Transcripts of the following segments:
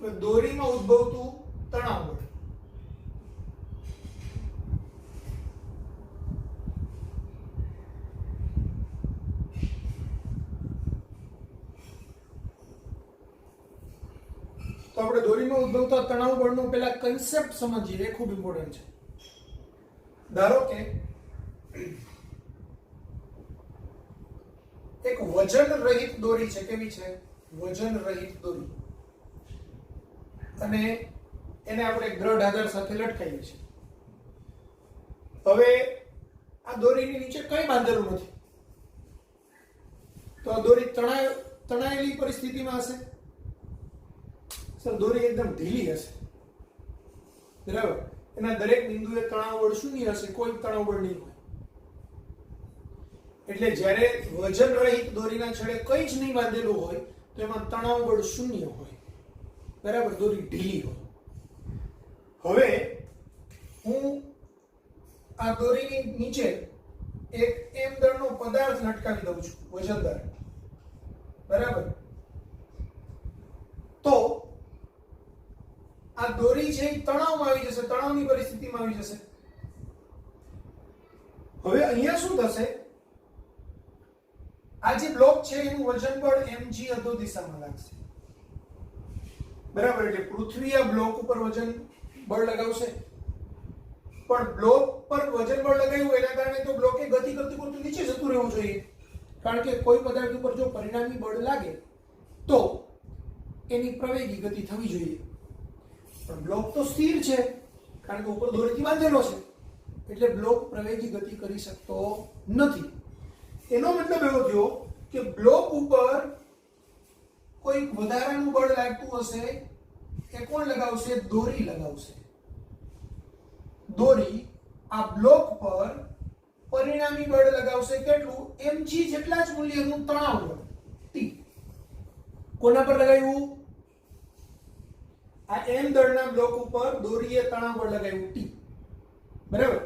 દોરીમાં ઉદ્ભવતું તણાવ બળ. તો આપણે દોરીમાં ઉદ્ભવતા તણાવ બળનો પહેલા કન્સેપ્ટ સમજીએ, એ ખૂબ ઇમ્પોર્ટન્ટ છે. ધારો કે એક વજન રહિત દોરી છે. કેવી છે? વજન રહિત દોરી. અને એને આપણે દ્રઢ આધાર સાથે લટકાવીએ છીએ. હવે આ દોરીની નીચે કંઈ બાંધેલું નથી, તો આ દોરી તણાયેલી પરિસ્થિતિમાં હશે. સર, દોરી એકદમ ઢીલી હશે, બરાબર. એના દરેક બિંદુએ તણાવ બળ શૂન્ય હશે, કોઈ તણાવ બળ નહીં હોય. એટલે જ્યારે વજન રહિત દોરીના છેડે કંઈ જ નહીં બાંધેલું હોય તો એમાં તણાવ બળ શૂન્ય હોય, બરાબર. દોરી ઢીલી હોય. હવે હું આ દોરીની નીચે એક m દળનો પદાર્થ લટકાવી દઉં છું, વજનદાર, બરાબર. તો આ દોરી છે એ તણાવમાં આવી જશે, તણાવની પરિસ્થિતિમાં આવી જશે. હવે અહીંયા શું થશે? આ જે બ્લોક છે એનું વજન બળ mg અધો દિશામાં લાગશે, બરાબર. એટલે પૃથ્વી આ બ્લોક ઉપર વજન બળ લગાવશે, પણ બ્લોક પર વજન બળ લગાવ્યું એના કારણે તો બ્લોકે ગતિ કરતું કરતું નીચે જતું રહેવું જોઈએ, કારણ કે કોઈ પદાર્થ ઉપર જો પરિણામી બળ લાગે તો એની પ્રવેગી ગતિ થવી જોઈએ. પણ બ્લોક તો સ્થિર છે, કારણ કે ઉપર દોરીથી બાંધેલો છે, એટલે બ્લોક પ્રવેગી ગતિ કરી શકતો નથી. એનો મતલબ એવો થયો કે બ્લોક ઉપર કોઈ વધારાનું બળ લાગતું હશે, એ કોણ લગાવશે? દોરી લગાવશે. દોરી આ બ્લોક પર પરિણામી બળ લગાવશે. કેટલું? mg જેટલા જ મૂલ્યનું તણાવ બળ T. કોના પર લગાવ્યું? આ m દળના બ્લોક ઉપર દોરીએ તણાવ બળ લગાવ્યું T, બરાબર.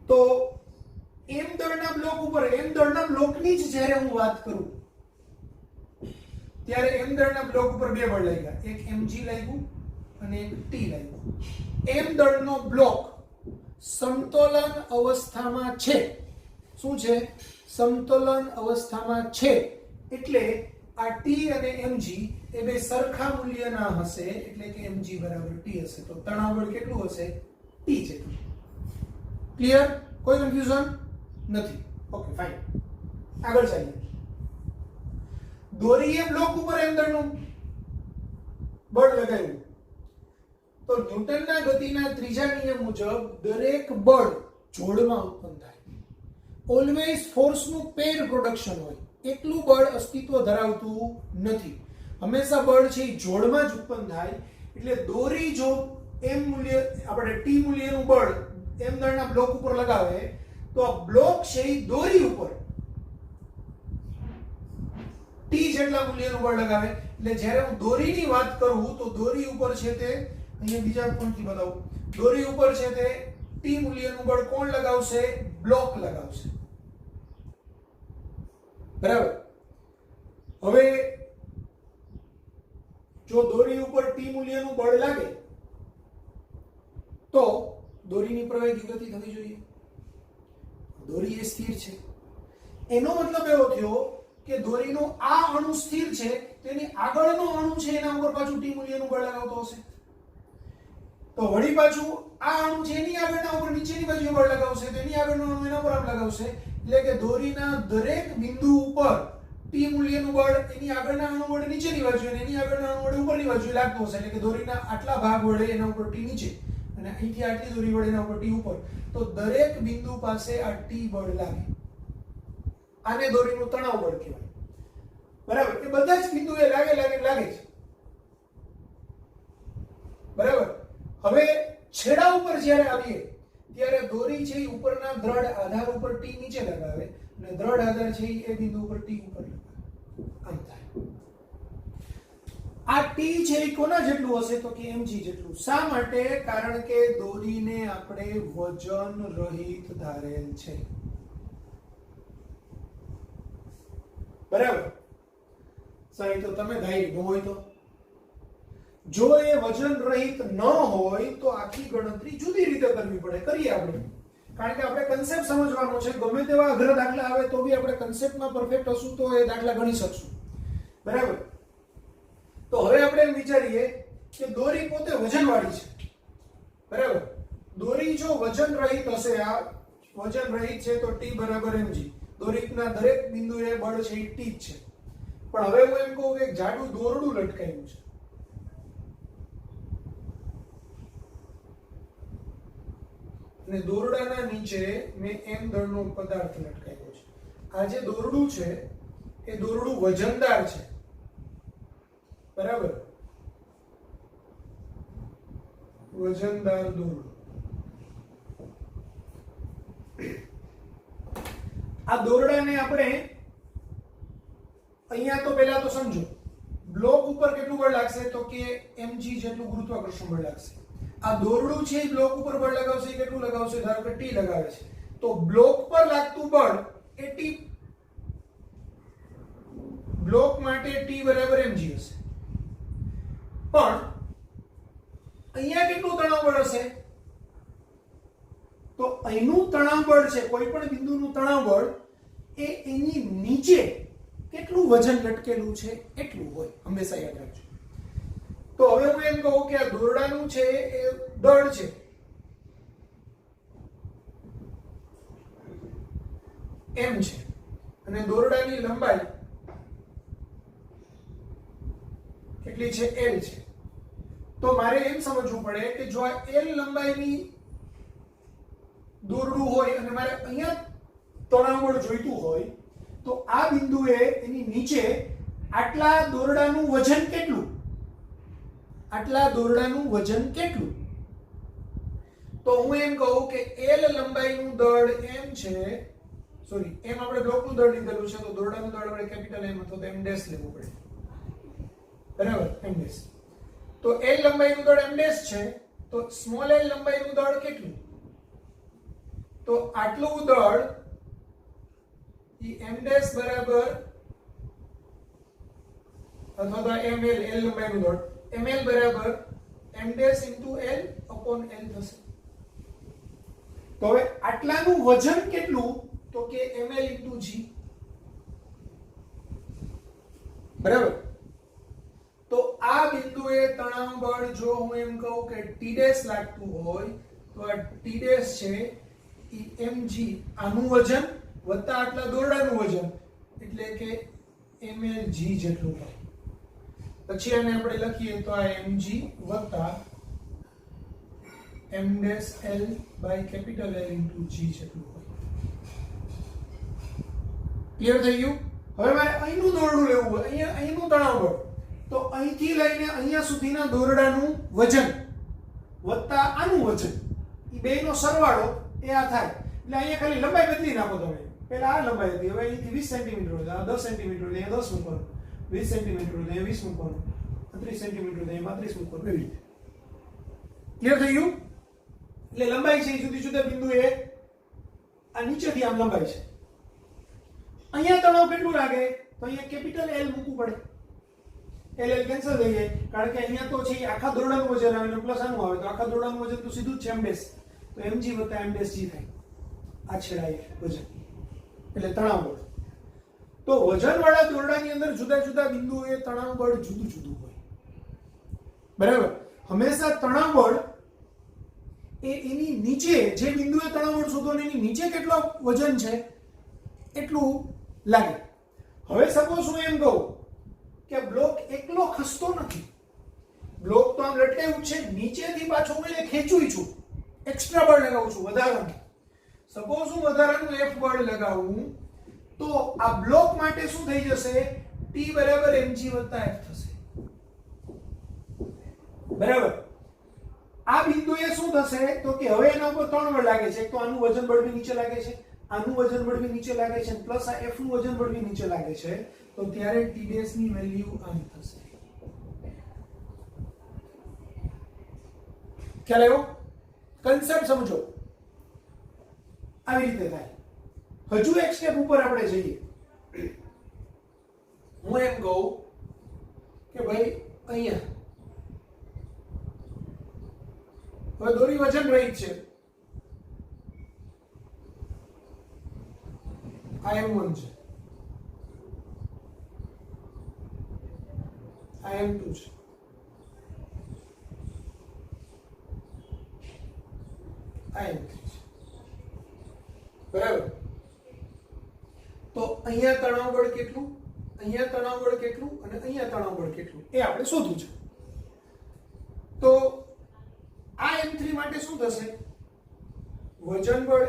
તો m દળના બ્લોક ઉપર, m દળના બ્લોકની જ જ્યારે હું વાત કરું ત્યારે m દળના બ્લોક ઉપર બે બળ લાગ્યા, એક mg લાગ્યું અને એક T લાગ્યું. m દળનો બ્લોક સમતોલન અવસ્થામાં છે. શું છે? સમતોલન અવસ્થામાં છે. એટલે આ T અને mg એ બે સરખા મૂલ્યના હશે, એટલે કે mg બરાબર T હશે. તો તણાવ બળ કેટલું હશે? T જેટલું. ક્લિયર? કોઈ કન્ફ્યુઝન નથી? Okay, fine. આગળ ચાલીએ. દોરીએ બ્લોક ઉપર m દળનું બળ લગાવ્યું તો ન્યૂટનના ગતિના ત્રીજા નિયમ મુજબ દરેક બળ જોડમાં ઉત્પન્ન થાય. ઓલવેઝ ફોર્સનું પેર પ્રોડક્શન હોય, એકલું બળ અસ્તિત્વ ધરાવતું નથી. હંમેશા બળ છે એ જોડમાં જ ઉત્પન્ન થાય. એટલે દોરી જો m મૂલ્ય, આપણે T મૂલ્યનું બળ m દળના બ્લોક ઉપર લગાવે તો આ બ્લોક છે એ દોરી ઉપર T જેટલા મૂલ્યનું બળ લગાવે. એટલે જ્યારે હું દોરીની વાત કરું તો દોરી ઉપર છે તે, અહીંયા બીજા પોઈન્ટથી બતાવું, દોરી ઉપર છે તે T મૂલ્યનું બળ કોણ લગાવશે? બ્લોક લગાવશે, બરાબર. હવે જો દોરી ઉપર T મૂલ્યનું બળ લાગે તો દોરીની પ્રવેગી ગતિ થવી જોઈએ. દોરી એ સ્થિર છે. એનો મતલબ એવો થયો કે દોરીનો આ અણુ સ્થિર છે, તેની આગળનો અણુ છે એના ઉપર પાછું T મૂલ્યનું બળ લગાવતો હશે. તો વળી પાછું આ અણુ છે એની આગળના ઉપર નીચેની બાજુએ બળ લગાવશે, તો એની આગળનો અણુ એના પર આમ લગાવશે. એટલે કે દોરીના દરેક બિંદુ ઉપર T મૂલ્યનું બળ એની આગળના અણુ વડે નીચેની બાજુએ અને એની આગળના અણુ વડે ઉપરની બાજુએ લાગતું હશે. એટલે કે દોરીના આટલા ભાગ વડે એના ઉપર T નીચે અને અહીંથી આટલી દોરી વડે એના ઉપર T ઉપર. તો દરેક બિંદુ પાસે આ T બળ લાગે. આને દોરીનું તણાવ બળ કહેવાય, બરાબર. એ બધા જ બિંદુએ લાગે છે, બરાબર. હવે છેડા ઉપર જ્યારે આવીએ ત્યારે દોરી છે એ ઉપરના દ્રઢ આધાર ઉપર T નીચે લગાવે અને દ્રઢ આધાર છે એ બિંદુ ઉપર T ઉપર લગાવે. આમ થાય. આ T છે એ કોના જેટલું હશે? તો કે mg જેટલું. શા માટે? કારણ કે દોરીને આપણે વજન રહિત ધારેલ છે, બરાબર. સાહેબ તો તમે ધારી ન હોય તો જો એ વજન રહિત ન હોય તો આખી ગણતરી જુદી રીતે કરવી પડે. કરીએ આપણે, કારણ કે આપણે કન્સેપ્ટ સમજવાનો છે. ગમે તેવા અઘરા દાખલા આવે તો બી આપણે કન્સેપ્ટમાં પરફેક્ટ હશું તો એ દાખલા ગણી શકશું. બરાબર? તો હવે આપણે એમ વિચારીએ કે દોરી પોતે વજનવાળી છે. બરાબર? દોરી જો વજન રહિત હશે, આ વજન રહિત છે તો T બરાબર mg. દોરીના દરેક બિંદુએ બળ છે એ T જ છે. પણ હવે હું એમ કહું કે એક જાડું દોરડું લટકાયું છે. અને દોરડાના નીચે મેં m દળનો પદાર્થ લટકાવ્યો છે. આ જે દોરડું છે એ દોરડું વજનદાર છે. બરાબર? વજનદાર દોરડું. આ દોરડાને આપણે અહીંયા તો પહેલા તો સમજો, બ્લોક ઉપર કેટલું બળ લાગશે તો કે mg જેટલું ગુરુત્વાકર્ષણ બળ લાગશે. આ દોરડું છે એ બ્લોક ઉપર બળ લગાવશે, એ કેટલું લગાવશે? ધારો કે T લગાવે છે તો બ્લોક પર લાગતું બળ એ T, બ્લોક માટે T બરાબર mg હશે. પણ અહીંયા કેટલું તણાવ બળ હશે? તો અહીંનું તણાવ બળ છે, કોઈ પણ બિંદુનું તણાવ બળ એ એની નીચે કેટલું વજન લટકેલું છે એટલું હોય, હંમેશા યાદ રાખજો. તો હવે હું એમ કહું કે આ દોરડાનું છે એ દળ છે, m છે, અને દોરડાની લંબાઈ કેટલી છે? l છે. તો મારે એમ સમજવું પડે કે જો આ l લંબાઈની દોરડું હોય અને મારે અહીંયા તણાવ બળ જોઈતું હોય તો આ બિંદુએ એની નીચે આટલા દોરડાનું વજન કેટલું? આટલા દોરડાનું વજન કેટલું? તો હું એમ કહું કે l લંબાઈનું દળ m છે, સોરી m આપણે બ્લોકનું દળ લીધેલું છે તો દોરડાનું દળ આપણે કેપિટલ m અથવા તો m ડેશ લેવું પડે. બરાબર? m dash. તો l લંબાઈનું દળ m ડેશ છે તો સ્મોલ l લંબાઈનું દળ કેટલું? તો આટલું દળ m ડેશ બરાબર અથવા તો ml, l લંબાઈનું દળ ml બરાબર m dash into l upon l થશે. તો હવે આટલાનું વજન કેટલું? તો કે ml ઇન્ટુ g. બરાબર? તો આ બિંદુએ તણાવ બળ જો હું એમ કહું કે t ડેશ લાગતું હોય તો આ t ડેશ છે એ mg, આનું વજન વત્તા આટલા દોરડાનું વજન એટલે કે mlg જેટલું હોય. પછી આને આપણે લખીએ તો આ mg વત્તા m dash l by capital L into g જેટલું હોય. ક્લિયર થઈ ગયું? હવે મારે અહીંનું દોરડું લેવું હોય, અહીંનું તણાવ બળ, તો અહીંથી લઈને અહીંયા સુધીના દોરડાનું વજન વત્તા આનું વજન, એ બેયનો સરવાળો એ આ થાય. એટલે અહીંયા ખાલી લંબાઈ બદલી નાખો તમે. પહેલા આ લંબાઈ હતી, હવે અહીંથી 20 સેન્ટીમીટર હોય, આ 10 સેન્ટીમીટર હોય, અહીંયા 10 મૂકવાનું, 20 સેન્ટીમીટર હોય, અહીંયા 20 મૂકવાનું, 30 સેન્ટીમીટર હોય, અહીંયા 35 મૂકવાનું, એવી રીતે. ક્લિયર થઈ ગયું? એટલે લંબાઈ છે એ જુદી જુદા બિંદુએ આ નીચેથી આમ લંબાઈ છે. અહીંયા તણાવ કેટલું લાગે? તો અહીંયા કેપિટલ L મૂકવું પડે. LL કેન્સલ થઈ જાય, કારણ કે અહીંયા તો છે આખા દોરડાનું વજન આવે અને પ્લસ આનું આવે, તો આખા દોરડાનું વજન તો સીધું જ છે m ડેશ, તો mg વત્તા m ડેશ g થાય. આ છેડાય વજન એટલે તણાવ બળ. તો વજનવાળા દોરડાની અંદર જુદા જુદા બિંદુએ તણાવ બળ જુદું જુદું હોય. બરાબર? હંમેશા તણાવ બળ એ એની નીચે જે બિંદુએ તણાવ બળ શોધો એની નીચે કેટલો વજન છે એટલું લાગે. હવે સપોઝ હું એમ કહું કે બ્લોક એકલો ખસતો નથી, બ્લોક તો આમ લટકાયું છે, નીચેથી પાછો હું એને ખેંચું છું, એક્સ્ટ્રા બળ લગાવું છું, વધારાનું. સપોઝ હું વધારાનું F બળ લગાવું તો આ બ્લોક માટે શું થઈ જશે? T બરાબર mg વત્તા F થશે. બરાબર? આ બિંદુએ શું થશે તો કે હવે એના ઉપર ત્રણ બળ લાગે છે. એક તો આનું વજન બળ બી નીચે લાગે છે, આનું વજન બળ બી નીચે લાગે છે, પ્લસ આ F નું વજન બળ બી નીચે લાગે છે. તો ત્યારે T ડેશ ની વેલ્યુ આમ થશે. ખ્યાલ આવ્યો? કન્સેપ્ટ સમજો. આવી રીતે થાય. હજુ એક સ્ટેપ ઉપર આપણે જઈએ. હું એમ કહું કે ભાઈ અહીંયા હવે દોરી વજન રહિત છે, આ M1 છે, આ M2 છે, આ M3 છે, બરાબર. તો અહીંયા તણાવ બળ કેટલું, અહીંયા તણાવ બળ કેટલું અને અહીંયા તણાવ બળ કેટલું એ આપણે શોધવું છે. તો આ M3 માટે શું થશે? વજન બળ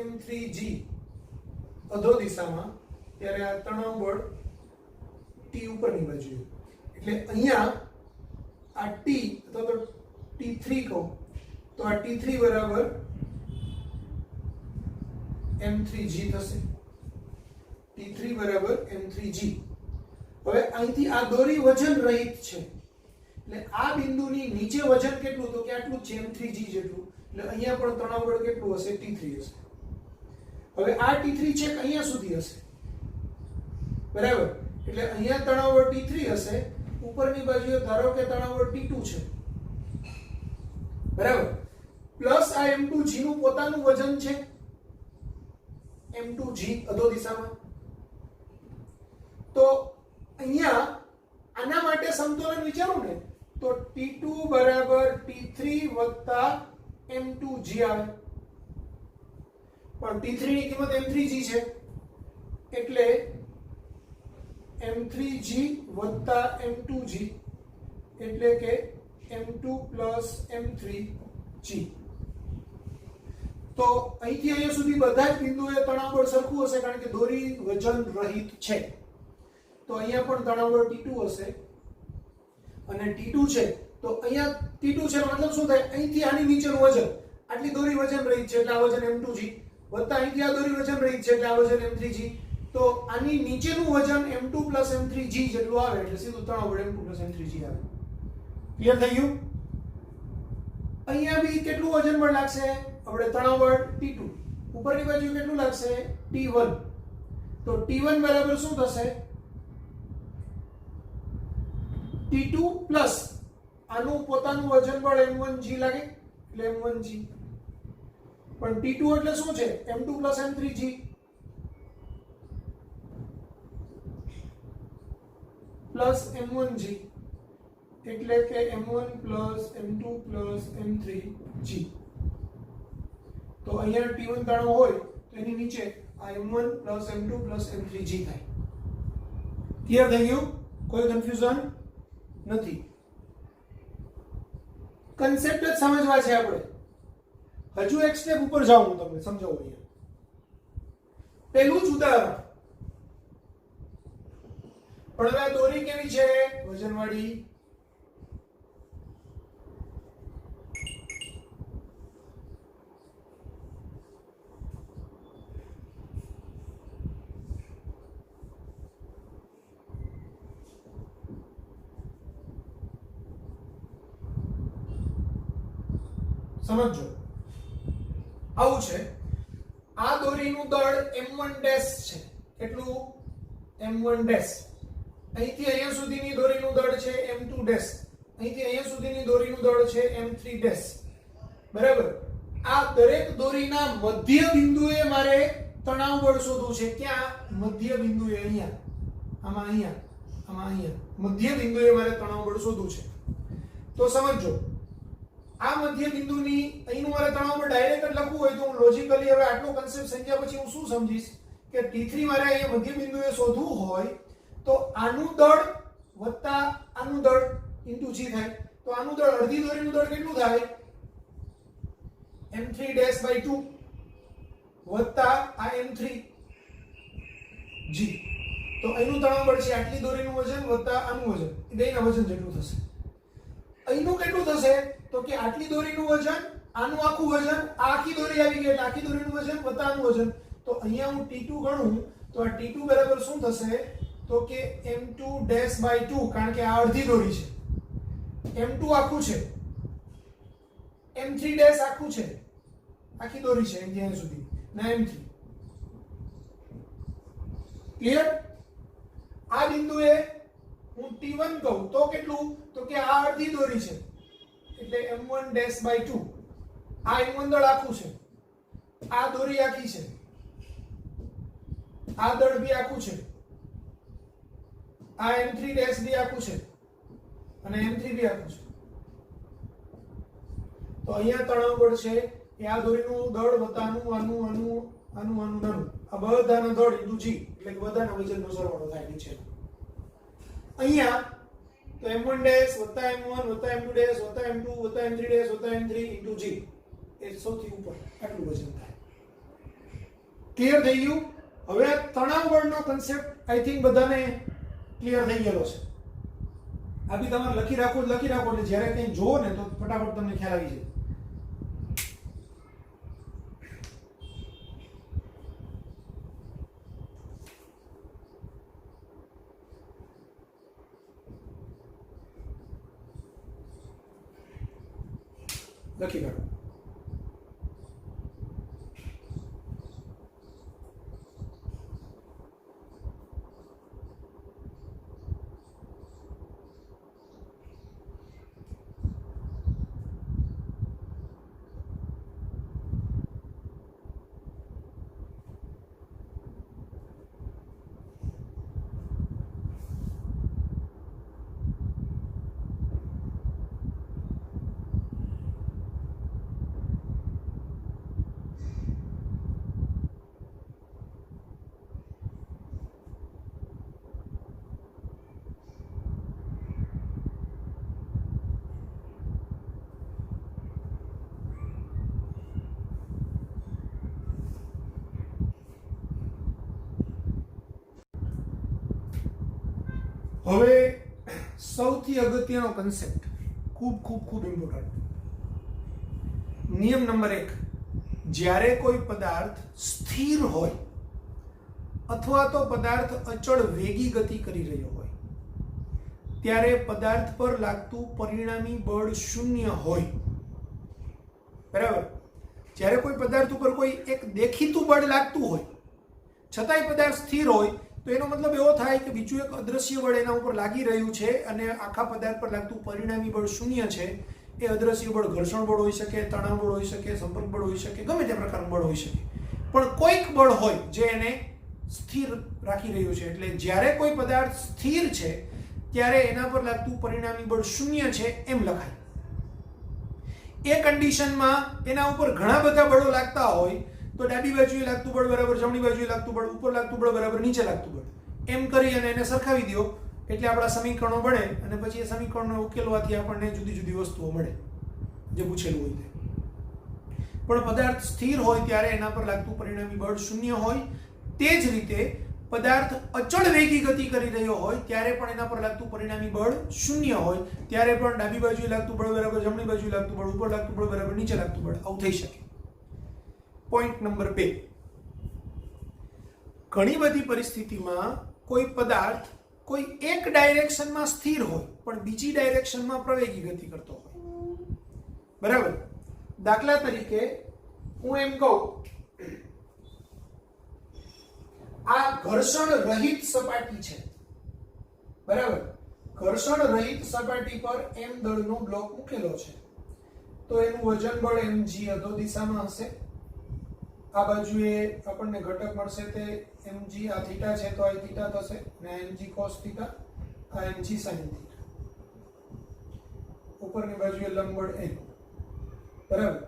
M3G અધો દિશામાં, ત્યારે આ તણાવ બળ T ઉપરની બાજુએ, એટલે અહીંયા આ T અથવા તો T3 કહો તો આ T3 બરાબર M3G થશે. T3 બરાબર M3G. હવે અહીંથી આ દોરી વજન રહિત છે, એટલે આ બિંદુની નીચે વજન કેટલું? તો કે આટલું છે, M3G જેટલું. એટલે અહીંયા પણ તણાવ બળ કેટલું હશે? T3 હશે. હવે આ T3 છે કે અહીંયા સુધી હશે, બરાબર. એટલે અહીંયા તણાવ બળ T3 હશે, ઉપરની બાજુએ ધારો કે તણાવ બળ T2 છે, બરાબર. પ્લસ આ M2G નું પોતાનું વજન છે, M2G અધો દિશામાં. તો અહીંયા આના માટે સમતોલન વિચારું ને તો T2 બરાબર T3 વત્તા M2G આવે, પણ T3 ની કિંમત M3G છે, એટલે M3G વત્તા M2G એટલે કે M2 પ્લસ M3G. તો અહીંથી અહીંયા સુધી બધા જ બિંદુએ તણાવ બળ સરખું હશે, કારણ કે દોરી વજન રહિત છે. તો અહીંયા પણ તણાવ બળ T2 હશે અને T2 છે તો અહીંયા T2 છે મતલબ શું થાય? અહીંથી આની નીચેનું વજન, આટલી દોરી વજન રહિત છે એટલે આ વજન M2G વત્તા અહીંથી આ દોરી વજન રહિત છે એટલે આ વજન M3G. તો આની નીચેનું વજન M2 પ્લસ M3G જેટલું આવે, એટલે સીધું તણાવ બળ M2 પ્લસ M3G આવે. ક્લિયર થઈ ગયું? અહીંયા બી કેટલું વજન બળ લાગશે? આપણે તણાવ બળ T2, ઉપરની બાજુ કેટલું લાગશે? T1. તો T1 બરાબર શું થશે? T2 પ્લસ આનું પોતાનું વજન બળ M1G લાગે એટલે M1G. પણ T2 એટલે શું છે? M2 plus M3G plus M1G એટલે કે M1 plus M2 plus M3G. તો અહીંયા T1 તણાવ હોય તો એની નીચે આ M1 plus M2 plus M3G થાય. ક્લિયર થઈ ગયું? કોઈ કન્ફ્યુઝન નથી? કન્સેપ્ટ જ સમજવા છે આપણે. હજુ એક સ્ટેપ ઉપર જાઉં, હું તમને સમજાવું. અહીંયા પહેલું જ ઉદાહરણ, પણ હવે દોરી કેવી છે? વજનવાળી. સમજો, આવું છે. આ દોરીનું દળ M1 ડેશ છે. કેટલું? M1 dash. અહીંથી અહીંયા સુધીની દોરીનું દળ છે M2 ડેશ. અહીંથી અહીંયા સુધીની દોરીનું દળ છે M3 ડેશ. બરાબર. આ દરેક દોરીના મધ્ય બિંદુએ મારે તણાવ બળ શોધવું છે. ક્યાં? મધ્ય બિંદુએ. અહીંયા, આમાં અહીંયા, આમાં અહીંયા મધ્ય બિંદુએ મારે તણાવ બળ શોધવું છે. તો સમજો, આ મધ્ય બિંદુની અહીંનું મારે તણાવ બળ ડાયરેક્ટ જ લખવું હોય તો હું લોજિકલી હવે આટલો કન્સેપ્ટ સમજ્યા પછી હું શું સમજીશ કે T3 મારે અહીંયા મધ્ય બિંદુએ શોધવું હોય તો આનું દળ વત્તા આનું દળ ઇન્ટુ G થાય. તો આનું દળ, અડધી દોરીનું દળ કેટલું થાય? M3 ડેશ બાય 2 વત્તા આ M3G. તો અહીંનું તણાવ બળ છે આટલી દોરીનું વજન વત્તા આનું વજન, બેયના વજન જેટલું થશે. અહીંનું કેટલું થશે? તો કે આટલી દોરીનું વજન, આનું આખું વજન, આ આખી દોરી આવી ગઈ એટલે આખી દોરીનું વજન વત્તા આનું વજન. તો અહીંયા હું T2 ગણું તો આ T2 બરાબર શું થશે? તો કે M2 ડેશ બાય 2, કારણ કે આ અડધી દોરી છે. M2 આખું છે, M3 ડેશ આખું છે, આખી દોરી છે અહીંયા સુધી ના M3. ક્લિયર? આ બિંદુએ હું T1 કહું તો કેટલું, તો કે આ અડધી દોરી છે એટલે m1-2, આ m1 દળ આખું છે, આ દોરી આખી છે, આ દળ બી આખું છે, આ m3 બી આખું છે અને m3 બી આખું છે. તો અહીંયા તણાવ બળ છે એ આ દોરીનું દળ વત્તા આનું આ બધાના દળ ઇન્ટુ g એટલે કે બધાના વજનનો સરવાળો થાય નીચે. અહીંયા તો m1 વત્તા m1 વત્તા m2 વત્તા m2 વત્તા m3 વત્તા m3 ઇન્ટુ g એ સૌથી ઉપર આટલું વજન થાય. ક્લિયર થઈ ગયું? હવે આ તણાવ બળનો કન્સેપ્ટ આઈ થિંક બધાને ક્લિયર થઈ ગયેલો છે. આ બી તમારે લખી રાખો એટલે જ્યારે કંઈ જોવો ને તો ફટાફટ તમને ખ્યાલ આવી જાય. લખી કાઢો. હવે સૌથી અગત્યનો કન્સેપ્ટ, ખૂબ ઇમ્પોર્ટન્ટ. નિયમ નંબર 1, જ્યારે કોઈ પદાર્થ સ્થિર હોય અથવા તો પદાર્થ અચળ વેગી ગતિ કરી રહ્યો હોય ત્યારે પદાર્થ પર લાગતું પરિણામી બળ શૂન્ય હોય. બરાબર? જ્યારે કોઈ પદાર્થ ઉપર કોઈ એક દેખીતું બળ લાગતું હોય છતાંય પદાર્થ સ્થિર હોય તો એનો મતલબ એવો થાય કે બીજું એક અદ્રશ્ય બળ એના ઉપર લાગી રહ્યું છે અને આખા પદાર્થ પર લાગતું પરિણામી બળ શૂન્ય છે. એ અદ્રશ્ય બળ ઘર્ષણ બળ હોઈ શકે, તણાવ બળ હોઈ શકે, સંપર્ક બળ હોઈ શકે, ગમે તે પ્રકારનું બળ હોઈ શકે, પણ કોઈક બળ હોય જે એને સ્થિર રાખી રહ્યું છે. એટલે જ્યારે કોઈ પદાર્થ સ્થિર છે ત્યારે એના પર લાગતું પરિણામી બળ શૂન્ય છે એમ લખાય. એ કન્ડિશનમાં એના ઉપર ઘણા બધા બળો લાગતા હોય તો ડાબી બાજુએ લાગતું બળ બરાબર જમણી બાજુએ લાગતું બળ, ઉપર લાગતું બળ બરાબર નીચે લાગતું બળ, એમ કરી અને એને સરખાવી દો એટલે આપણા સમીકરણો બને અને પછી એ સમીકરણો ઉકેલવાથી આપણને જુદી જુદી વસ્તુઓ મળે જે પૂછેલું હોય તે. પણ પદાર્થ સ્થિર હોય ત્યારે એના પર લાગતું પરિણામી બળ શૂન્ય હોય. તે જ રીતે પદાર્થ અચળ વેગી ગતિ કરી રહ્યો હોય ત્યારે પણ એના પર લાગતું પરિણામી બળ શૂન્ય હોય. ત્યારે પણ ડાબી બાજુએ લાગતું બળ બરાબર જમણી બાજુએ લાગતું બળ, ઉપર લાગતું બળ બરાબર નીચે લાગતું બળ, આવું થઈ શકે. પોઈન્ટ નંબર 2, ઘણી બધી પરિસ્થિતિમાં કોઈ પદાર્થ કોઈ એક ડાયરેક્શનમાં સ્થિર હોય પણ બીજી ડાયરેક્શનમાં પ્રવેગી ગતિ કરતો હોય. બરાબર? દાખલા તરીકે હું એમ કહું આ ઘર્ષણ રહિત સપાટી છે. બરાબર? ઘર્ષણ રહિત સપાટી પર m દળનો બ્લોક મૂકેલો છે તો એનું વજન બળ mg અધો દિશામાં હશે. આ બાજુએ આપણને ઘટક મળશે તે mg, આ થીટા છે તો આ થીટા થશે અને mg cos થીટા, આ mg sin થીટા. ઉપરની બાજુએ લંબ બળ n. બરાબર?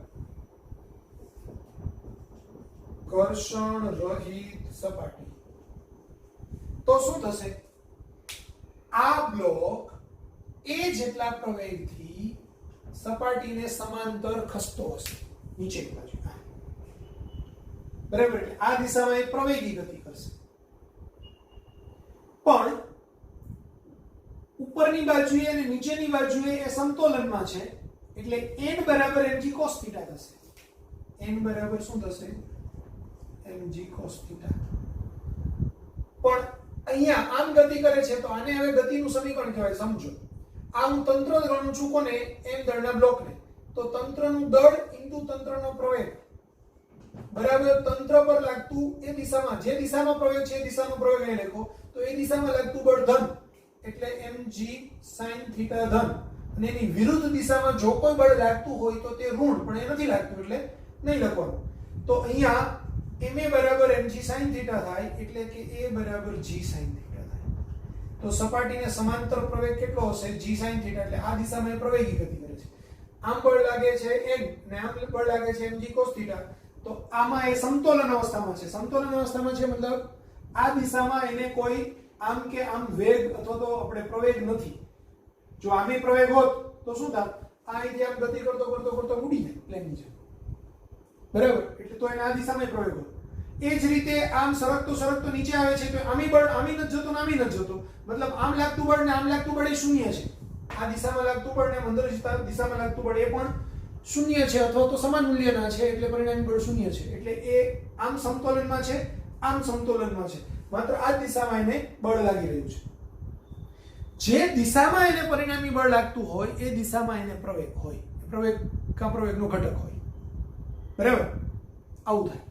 ઘર્ષણ રહિત સપાટી. તો શું થશે? આ બ્લોક એ જેટલા પ્રવેગથી સપાટીને સમાંતર ખસતો હશે નીચેની બાજુ. બરાબર? આ દિશામાં એક પ્રવેગી ગતિ કરશે. પણ ઉપરની બાજુએ અને નીચેની બાજુએ એ સમતોલનમાં છે એટલે n બરાબર mg cos થીટા થશે. n બરાબર શું થશે? mg cos theta. પણ અહીંયા આમ ગતિ કરે છે તો આને હવે ગતિનું સમીકરણ કહેવાય. સમજો, આ હું તંત્ર ગણું છું કોને? m દળના બ્લોકને. તો તંત્રનું દળ ઇન્ટુ તંત્રનો પ્રવેગ બરાબર તંત્ર પર લાગતું એ દિશામાં જે દિશામાં પ્રવેગ છે એ દિશાનો પ્રવેગ અહીં લખો તો એ દિશામાં લાગતું બળ ધન એટલે mg sin θ ધન, અને એની વિરુદ્ધ દિશામાં જો કોઈ બળ લાગતું હોય તો તે ઋણ, પણ એ નથી લાગતું એટલે નહીં લખવાનું. તો અહીંયા ma બરાબર mg sin θ થાય એટલે કે a બરાબર g sin θ થાય. તો સપાટીને સમાંતર પ્રવેગ કેટલો હશે? g sin θ, એટલે આ દિશામાં એ પ્રવેગી ગતિ કરે છે. આમ બળ લાગે છે m ને આમ બળ લાગે છે mg cos θ. તો આમાં એ સમતોલન અવસ્થામાં છે. સમતોલન અવસ્થામાં છે મતલબ આ દિશામાં એને કોઈ આમ કે આમ વેગ અથવા તો આપણે પ્રવેગ નથી. જો આમે પ્રવેગ હોત તો શું થાત? આ અહીંથી આમ ગતિ કરતો કરતો કરતો ઉડી જાય પ્લેન નીચે, બરાબર? એટલે તો એને આ દિશામાં પ્રવેગ હોત. એ જ રીતે આમ સરકતો નીચે આવે છે તો આમી બળ આમી નથી જતો ને આમી નથી જતો, મતલબ આમ લાગતું બળ ને આમ લાગતું બળ એ શૂન્ય છે. આ દિશામાં લાગતું બળ ને અંદર દિશામાં લાગતું બળ એ પણ શૂન્ય છે અથવા તો સમાન મૂલ્યના છે, એટલે પરિણામી બળ શૂન્ય છે. એટલે એ આમ સમતોલનમાં છે, આમ સમતોલનમાં છે, માત્ર આ જ દિશામાં એને બળ લાગી રહ્યું છે. જે દિશામાં એને પરિણામી બળ લાગતું હોય એ દિશામાં એને પ્રવેગ હોય, પ્રવેગનો ઘટક હોય, બરાબર? આવું થાય.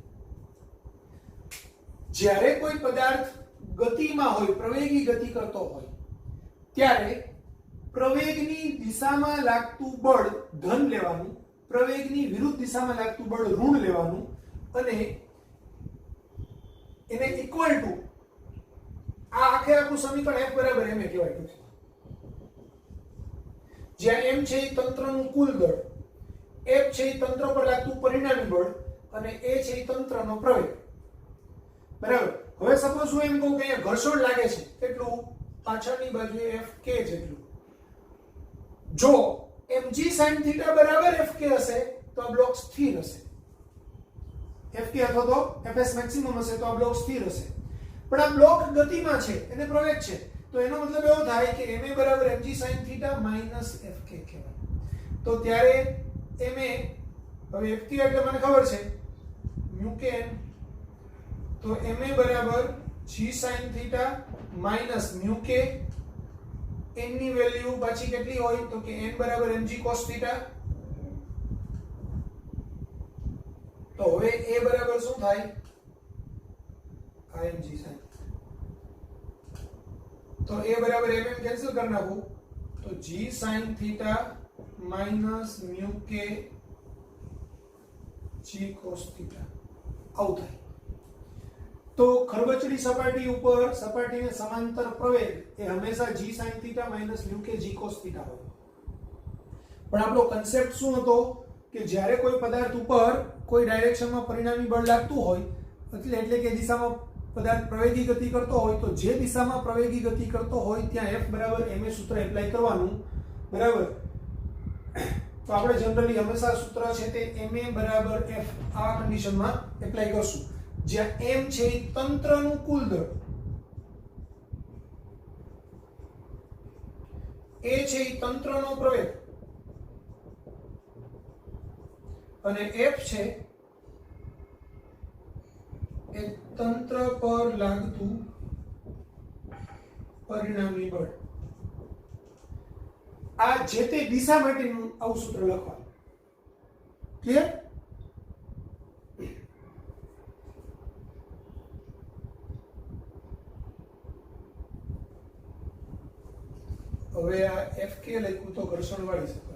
જ્યારે કોઈ પદાર્થ ગતિમાં હોય, પ્રવેગી ગતિ કરતો હોય, ત્યારે પ્રવેગની દિશામાં લાગતું બળ ધન લેવાનું, પ્રવેગની વિરુદ્ધ દિશામાં લાગતું બળ ઋણ લેવાનું, અને એને ઇક્વલ ટુ આ આખું સમીકરણ f બરાબર ma કહેવાય. જ્યાં m છે એ તંત્રનું કુલ દળ, f છે એ તંત્ર પર લાગતું પરિણામી બળ, અને a છે એ તંત્રનો પ્રવેગ, બરાબર? હવે સપોઝ હું એમ કહું કે અહીંયા ઘર્ષણ લાગે છે કેટલું? પાછળની બાજુએ fk જેટલું. જો mg sin θ બરાબર fk હશે તો આ બ્લોક સ્થિર હશે. fk અથવા તો fs મેક્સિમમ હશે તો આ બ્લોક સ્થિર હશે. પણ આ બ્લોક ગતિમાં છે, એને પ્રવેગ છે, તો એનો મતલબ એવો થાય કે ma બરાબર mg sin θ માઈનસ fk કહેવાય. તો ત્યારે ma, હવે fk એટલે મને ખબર છે μkn, તો ma બરાબર g sin θ minus μk, n ની વેલ્યુ પાછી કેટલી હોય? તો કે n બરાબર mg cos θ. તો હવે a બરાબર શું થાય? mg sin. તો a બરાબર mm કેન્સલ કરી નાખું તો g sin θ minus μk g cos θ આવું થાય. તો ખરબચડી સપાટી ઉપર સપાટીને સમાંતર પ્રવેગ એ હંમેશા g sin θ minus μk g cos θ હોય. પણ આપણો કન્સેપ્ટ શું હતો કે જ્યારે કોઈ પદાર્થ ઉપર કોઈ ડાયરેક્શનમાં પરિણામી બળ લાગતું હોય, એટલે કે દિશામાં પદાર્થ પ્રવેગી ગતિ કરતો હોય, તો જે દિશામાં પ્રવેગી ગતિ કરતો હોય ત્યાં f બરાબર ma સૂત્ર એપ્લાય કરવાનું, બરાબર? તો આપણે જનરલી હંમેશા સૂત્ર છે તે ma બરાબર f આ કન્ડિશનમાં એપ્લાય કરશું, જ્યાં m છે એ તંત્રનું કુલ દળ, a છે એ તંત્રનો પ્રવેગ, અને f છે એ તંત્ર પર લાગતું પરિણામી બળ. આ જે તે દિશા માટેનું આવું સૂત્ર લખવાનું. ક્લિયર? હવે આ fk લખ્યું તો ઘર્ષણ વાળી સપાટી.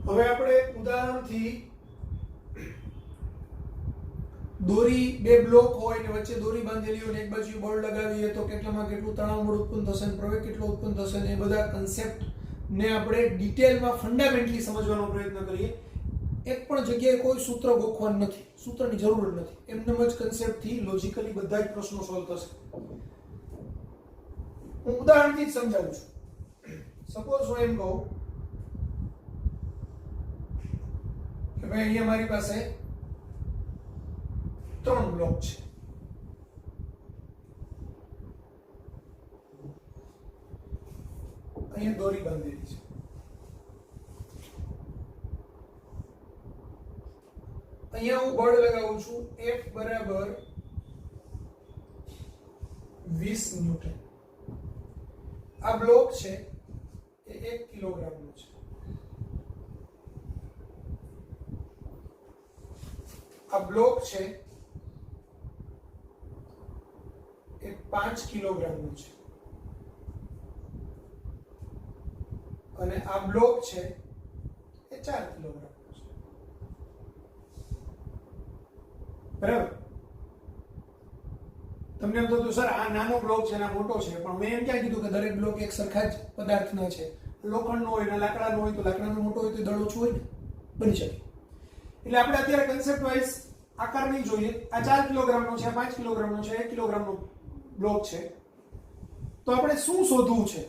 હવે આપણે ઉદાહરણથી દોરી બે બ્લોક હોય ને વચ્ચે દોરી બાંધેલી હોય ને એક બાજુ બળ લગાવીએ તો કેટલામાં કેટલું તણાવ બળ ઉત્પન્ન થશે ને પ્રવેગ કેટલો ઉત્પન્ન થશે ને એ બધા કન્સેપ્ટ ને આપણે ડિટેલમાં ફંડામેન્ટલી સમજવાનો પ્રયત્ન કરીએ. એક પણ જગ્યાએ કોઈ સૂત્ર ગોખવાનું નથી, સૂત્રની જરૂર નથી, એમનેમ જ કન્સેપ્ટથી લોજિકલી બધા જ પ્રશ્નો સોલ્વ થશે. હું ઉદાહરણથી જ સમજાવું છું. સપોઝ હું એમ કહું કે ભાઈ અહીંયા મારી પાસે 3 બ્લોક છે. અહીંયા દોરી બાંધેલી છે. અહીંયા હું બળ લગાવું છું F બરાબર 20 ન્યૂટન. આ બ્લોક છે એ 1 કિલોગ્રામનો છે. આ બ્લોક છે એ 5 કિલોગ્રામનો છે અને આ બ્લોક છે એ 4 કિલોગ્રામનો છે. બરાબર? તમને એમ થતું સર આ નાનો બ્લોક છે ને આ મોટો છે, પણ મેં એમ ક્યાં કીધું કે દરેક બ્લોક એક સરખા જ પદાર્થના છે. લોખંડનો હોય ને લાકડાનો હોય તો લાકડાનો મોટો હોય તો દળ ઓછું હોય ને, બની શકે. એટલે આપણે અત્યારે કન્સેપ્ટ વાઇઝ આકાર નહીં જોઈએ. આ 4 કિલોગ્રામનો છે, આ 5 કિલોગ્રામનો છે, 1 કિલોગ્રામનો બ્લોક છે. તો આપણે શું શોધવું છે?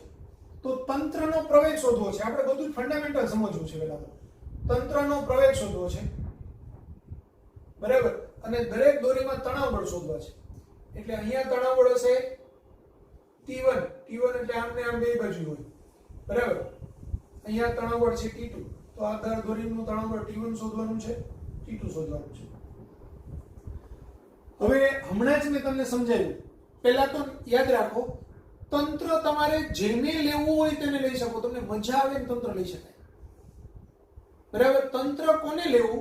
તો તંત્રનો પ્રવેગ શોધવો છે. આપણે બધું ફંડામેન્ટલ સમજવું છે. પહેલા તો તંત્રનો પ્રવેગ શોધવો છે, બરાબર? અને દરેક દોરીમાં તણાવ બળ શોધવા છે. એટલે અહીંયા તણાવ બળ હશે T1. T1 એટલે આમને આમ બે બાજુ હોય, બરાબર? અહીંયા તણાવ બળ છે T2. તો આ દર દોરીનું તણાવ બળ T1 શોધવાનું છે, T2 શોધવાનું છે. હવે હમણાં જ મેં તમને સમજાવ્યું. પહેલા તો યાદ રાખો, તંત્ર તમારે જેને લેવું હોય તેને લઈ શકો. તમને મજા આવે ને તંત્ર લઈ શકાય, બરાબર? તંત્ર કોને લેવું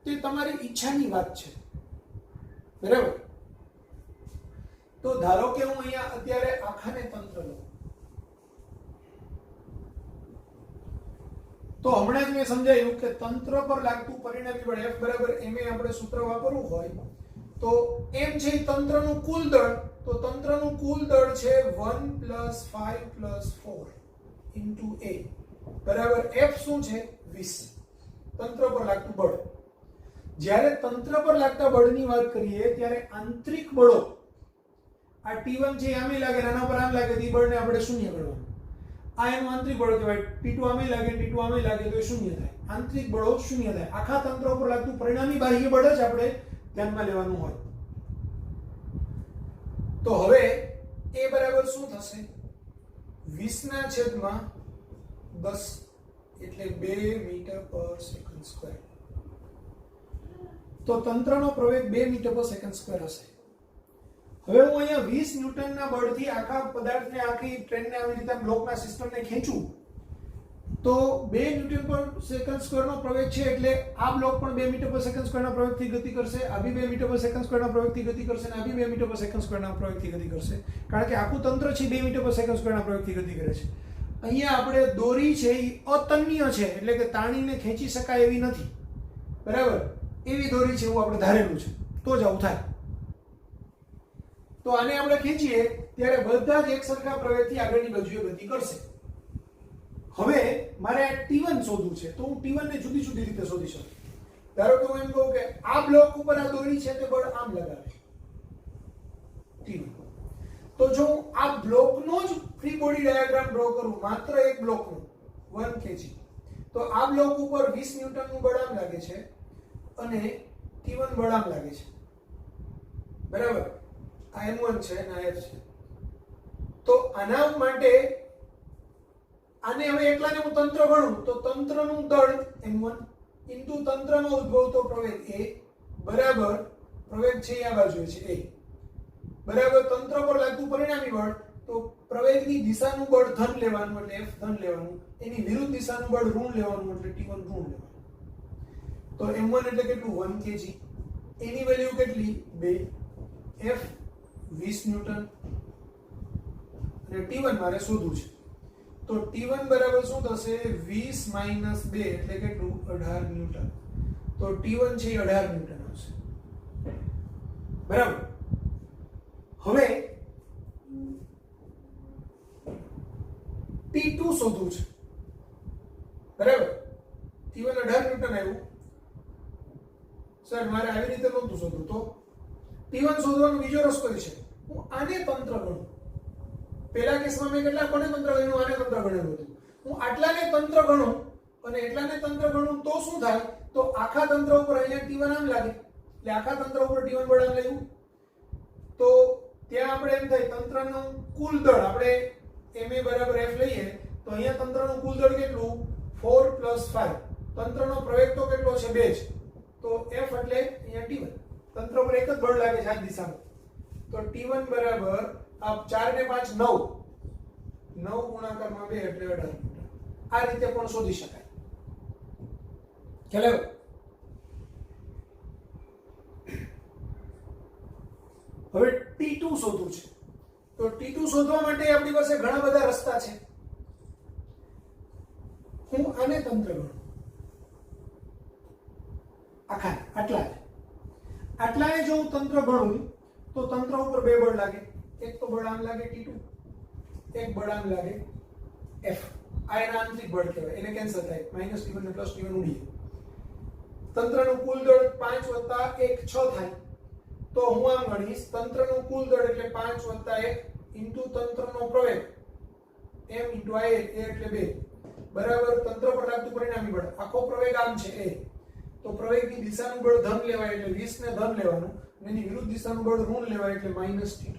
તે તમારી ઈચ્છાની વાત છે, બરાબર? તો ધારો કે હું અહીંયા અત્યારે આખાને તંત્ર લઉં, તો હમણાં જ મેં સમજાયું કે તંત્ર પર લાગતું પરિણામી બળ F બરાબર ma આપણે સૂત્ર વાપરવું હોય તો m છે તંત્રનું કુલ દળ. તો તંત્રનું કુલ દળ છે 1 + 5 + 4 * a બરાબર F શું છે? 20. તંત્ર પર લાગતું બળ. જ્યારે તંત્ર પર લાગતા બળની વાત કરીએ ત્યારે આંતરિક બળો, આ T1 છે આમે લાગે, આના પર આમ લાગે તો એ બળને આપણે શૂન્ય ગણવાનું. આ એનું આંતરિક બળ કહેવાય. T2 આમે લાગે, T2 આમે લાગે તો એ શૂન્ય થાય. આંતરિક બળો શૂન્ય થાય. આખા તંત્ર ઉપર લાગતું પરિણામી બાહ્ય બળ જ આપણે ધ્યાનમાં લેવાનું હોય. તો હવે a બરાબર શું થશે? 20/10 એટલે 2 મીટર/સેકન્ડ². તો તંત્રનો પ્રવેગ 2 મીટર/સેકન્ડ² હશે. હવે હું અહીંયા 20 ન્યૂટનના બળથી આખા પદાર્થને, આખી ટ્રેનને આવી રીતે બ્લોકના સિસ્ટમને ખેંચું તો 2 ન્યૂટન/સેકન્ડ² નો પ્રવેગ છે. એટલે આ બ્લોક પણ 2 મીટર/સેકન્ડ² ના પ્રવેગથી ગતિ કરશે, આ બી 2 મીટર/સેકન્ડ² ના પ્રવેગથી ગતિ કરશે અને આ બી 2 મીટર/સેકન્ડ² ના પ્રવેગથી ગતિ કરશે. કારણ કે આખું તંત્ર છે 2 મીટર/સેકન્ડ² ના પ્રવેગથી ગતિ કરે છે. અહીંયા આપણે દોરી છે એ અતન્ય છે, એટલે કે તાણીને ખેંચી શકાય એવી નથી, બરાબર? એવી દોરી છે એવું આપણે ધારેલું છે, તો જ આવું થાય. તો આને આપણે ખેંચીએ ત્યારે બધા જ એક સરખા પ્રવેગથી આગળની બાજુએ ગતિ કરશે. હવે મારે આ T1 શોધવું છે, તો હું T1 ને જુદી જુદી રીતે શોધી શકું. ધારો કે હું એમ કહું કે આ બ્લોક ઉપર આ દોરી છે તે બળ આમ લગાવે T1. તો જો હું આ બ્લોકનો જ ફ્રી બોડી ડાયાગ્રામ ડ્રો કરું, માત્ર એક બ્લોકનો 1 kg, તો આ બ્લોક ઉપર 20 ન્યૂટનનું બળ આમ લાગે છે અને T1 બળ આમ લાગે છે, બરાબર? આ M1 છે અને આ F છે. તો આના માટે આને હવે એકલાને હું તંત્ર ગણું તો તંત્રનું દળ M1 ઇન્ટુ તંત્રમાં ઉદ્ભવતો પ્રવેગ A બરાબર પ્રવેગ છે આ બાજુએ છે A બરાબર તંત્ર પર લાગતું પરિણામી બળ. તો પ્રવેગની દિશાનું બળ ધન લેવાનું એટલે F ધન લેવાનું, એની વિરુદ્ધ દિશાનું બળ ઋણ લેવાનું એટલે T1 ઋણ લેવાનું. તો M1 એટલે કેટલું? 1 kg. એની વેલ્યુ કેટલી? 2. F 20 ન્યૂટન અને T1 મારે શોધવું છે. તો T1 બરાબર શું થશે? 20 - 2 એટલે કેટલું? 18 ન્યૂટન. તો T1 છે 18 ન્યૂટન આવશે, બરાબર? હવે T2 શોધવું છે, બરાબર? T1 18 ન્યૂટન આવ્યું. સર મારે આવી રીતે નહોતું શોધવું. તો T1 શોધવાનો બીજો રસ્તો છે, હું આને તંત્ર ગણું. પહેલા કેસમાં મેં કેટલા કોને તંત્ર ગણ્યું? આને તંત્ર ગણ્યું હતું. હું આટલાને તંત્ર ગણું અને એટલાને તંત્ર ગણું તો શું થાય? તો આખા તંત્ર ઉપર અહીંયા T1 આમ લાગે એટલે આખા તંત્ર ઉપર T1 બળ આમ લાગ્યું. તો ત્યાં આપણે એમ થાય તંત્રનું કુલ દળ આપણે ma બરાબર F લઈએ તો અહીંયા તંત્રનું કુલ દળ કેટલું 4 + 5. તંત્રનો પ્રવેગ તો કેટલો છે 2 જ. તો F એટલે અહીંયા T1. તંત્ર પર એક જ બળ લાગે છે આ દિશામાં. તો T1 બરાબર આ 4 ને 5 9. 9 ગુણાકારમાં 2 એટલે 18 ન્યૂટન. આ રીતે પણ શોધી શકાય. ખ્યાલ આવ્યો? હવે T2 શોધવું છે. તો T2 શોધવા માટે આપણી પાસે ઘણા બધા રસ્તા છે. હું આને તંત્ર ગણું. આટલાને જો હું તંત્ર ગણું તો તંત્ર ઉપર બે બળ લાગે. એક તો બળ આમ લાગે T2, એક બળ આમ લાગે F. આ એના આંતરિક બળ કહેવાય. એને કેન્સલ થાય. -T1 ને +T1 ઉડી. તંત્રનું કુલ દળ 5 + 1 6 થાય. તો હું આમ ગણીશ તંત્રનું કુલ દળ એટલે 5 + 1 તંત્રનો પ્રવેગ m × I એટલે 2 બરાબર તંત્ર પર લાગતું પરિણામી બળ. આખો પ્રવેગ આમ છે a. તો પ્રવેગની દિશાનું બળ ધન લેવાય એટલે 20 ને ધન લેવાનું, અને એની વિરુદ્ધ દિશાનું બળ ઋણ લેવાય એટલે -T2.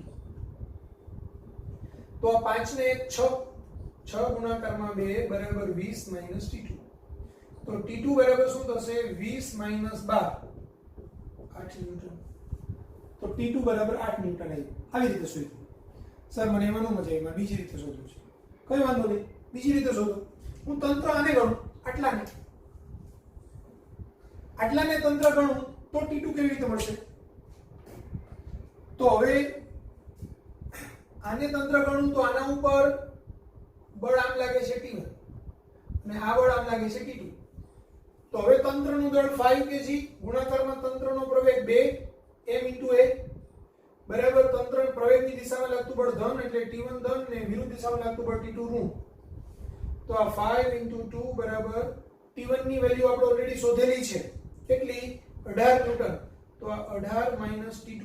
તો આ 5 ને 1 6. 6 ગુણાકારમાં 2 બરાબર 20 - T2. તો T2 બરાબર શું થશે 20 - 12 8 ન્યૂટન. તો T2 બરાબર 8 ન્યૂટન આવ્યું. આવી રીતે શોધ્યું. સર મને એમાં ન મજા આવી, બીજી રીતે શોધવું છે. કઈ વાંધો નહીં, બીજી રીતે શોધો. હું તંત્ર આને ગણું, આટલાને તંત્ર ગણું તો T2 કેવી રીતે મળશે? તો હવે આને તંત્ર ગણું તો આના ઉપર બળ આમ લાગે છે T1 અને આ બળ આમ લાગે છે T2. તો હવે તંત્રનું દળ 5 kg ગુણાકારમાં તંત્રનો પ્રવેગ 2 m × a બરાબર તંત્ર પ્રવેગની દિશામાં લાગતું બળ ધન એટલે T1 ધન ને વિરુદ્ધ દિશામાં લાગતું બળ T2 ઋણ. તો આ 5 × 2 બરાબર T1 ની વેલ્યુ આપણે ઓલરેડી શોધેલી છે. કેટલી? 18 ન્યૂટન. તો આ 18 - T2.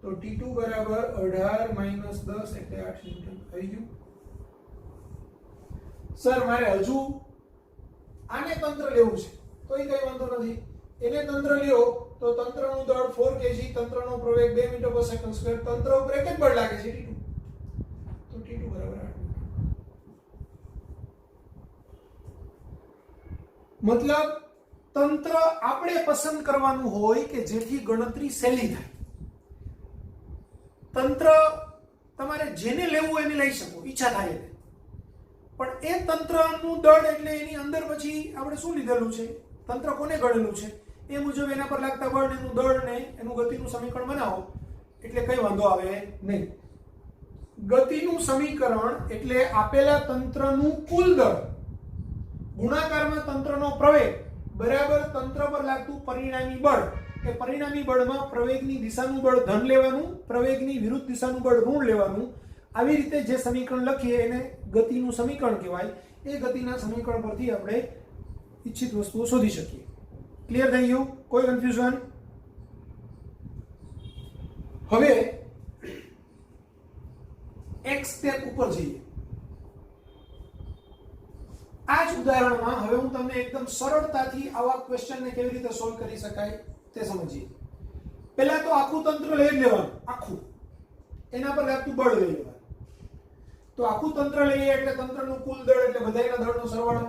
તો T2 બરાબર 18 - 10 એટલે 8 ન્યૂટન આવી ગયું. સર મારે હજુ આને તંત્ર લેવું છે તો એ કઈ વાંધો નથી. એને તંત્ર લ્યો તો તંત્રનું દળ 4 kg, તંત્રનો પ્રવેગ 2 મીટર/સેકન્ડ². તંત્ર ઉપર એક જ બળ લાગે છે T2. તો T2 બરાબર 8 ન્યૂટન. મતલબ તંત્ર આપણે પસંદ કરવાનું હોય કે જેથી ગણતરી સહેલી થાય. તંત્ર તમારે જેને લેવું હોય એને લઈ શકો, ઈચ્છા થાય એટલે. પણ એ તંત્રનું દળ એટલે એની અંદર પછી આપણે શું લીધેલું છે, તંત્ર કોને ગણેલું છે એ મુજબ એના પર લાગતા બળ, એનું દળ ને એનું ગતિનું સમીકરણ બનાવો એટલે કઈ વાંધો આવે નહીં. ગતિનું સમીકરણ એટલે આપેલા તંત્રનું કુલ દળ ગુણાકારમાં તંત્રનો પ્રવેગ બરાબર તંત્ર પર લાગતું પરિણામી બળ. એ પરિણામી બળમાં પ્રવેગની દિશાનું બળ ધન લેવાનું, પ્રવેગની વિરુદ્ધ દિશાનું બળ ઋણ લેવાનું. આવી રીતે જે સમીકરણ લખીએ એને ગતિનું સમીકરણ કહેવાય. એ ગતિના સમીકરણ પરથી આપણે ઈચ્છિત વસ્તુઓ શોધી શકીએ. ક્લિયર થઈ ગયું? કોઈ કન્ફ્યુઝન? હવે એક સ્ટેપ ઉપર જઈએ. આ જ ઉદાહરણમાં હવે હું તમને એકદમ સરળતાથી આવા ક્વેશ્ચનને કેવી રીતે સોલ્વ કરી શકાય તે સમજીએ. પહેલા તો આખું તંત્ર લઈ લેવાનું, આખું એના પર લાગતું બળ લઈ લેવાનું. તો આખું તંત્ર લઈએ એટલે તંત્રનું કુલ દળ એટલે બધાયના દળનો સરવાળો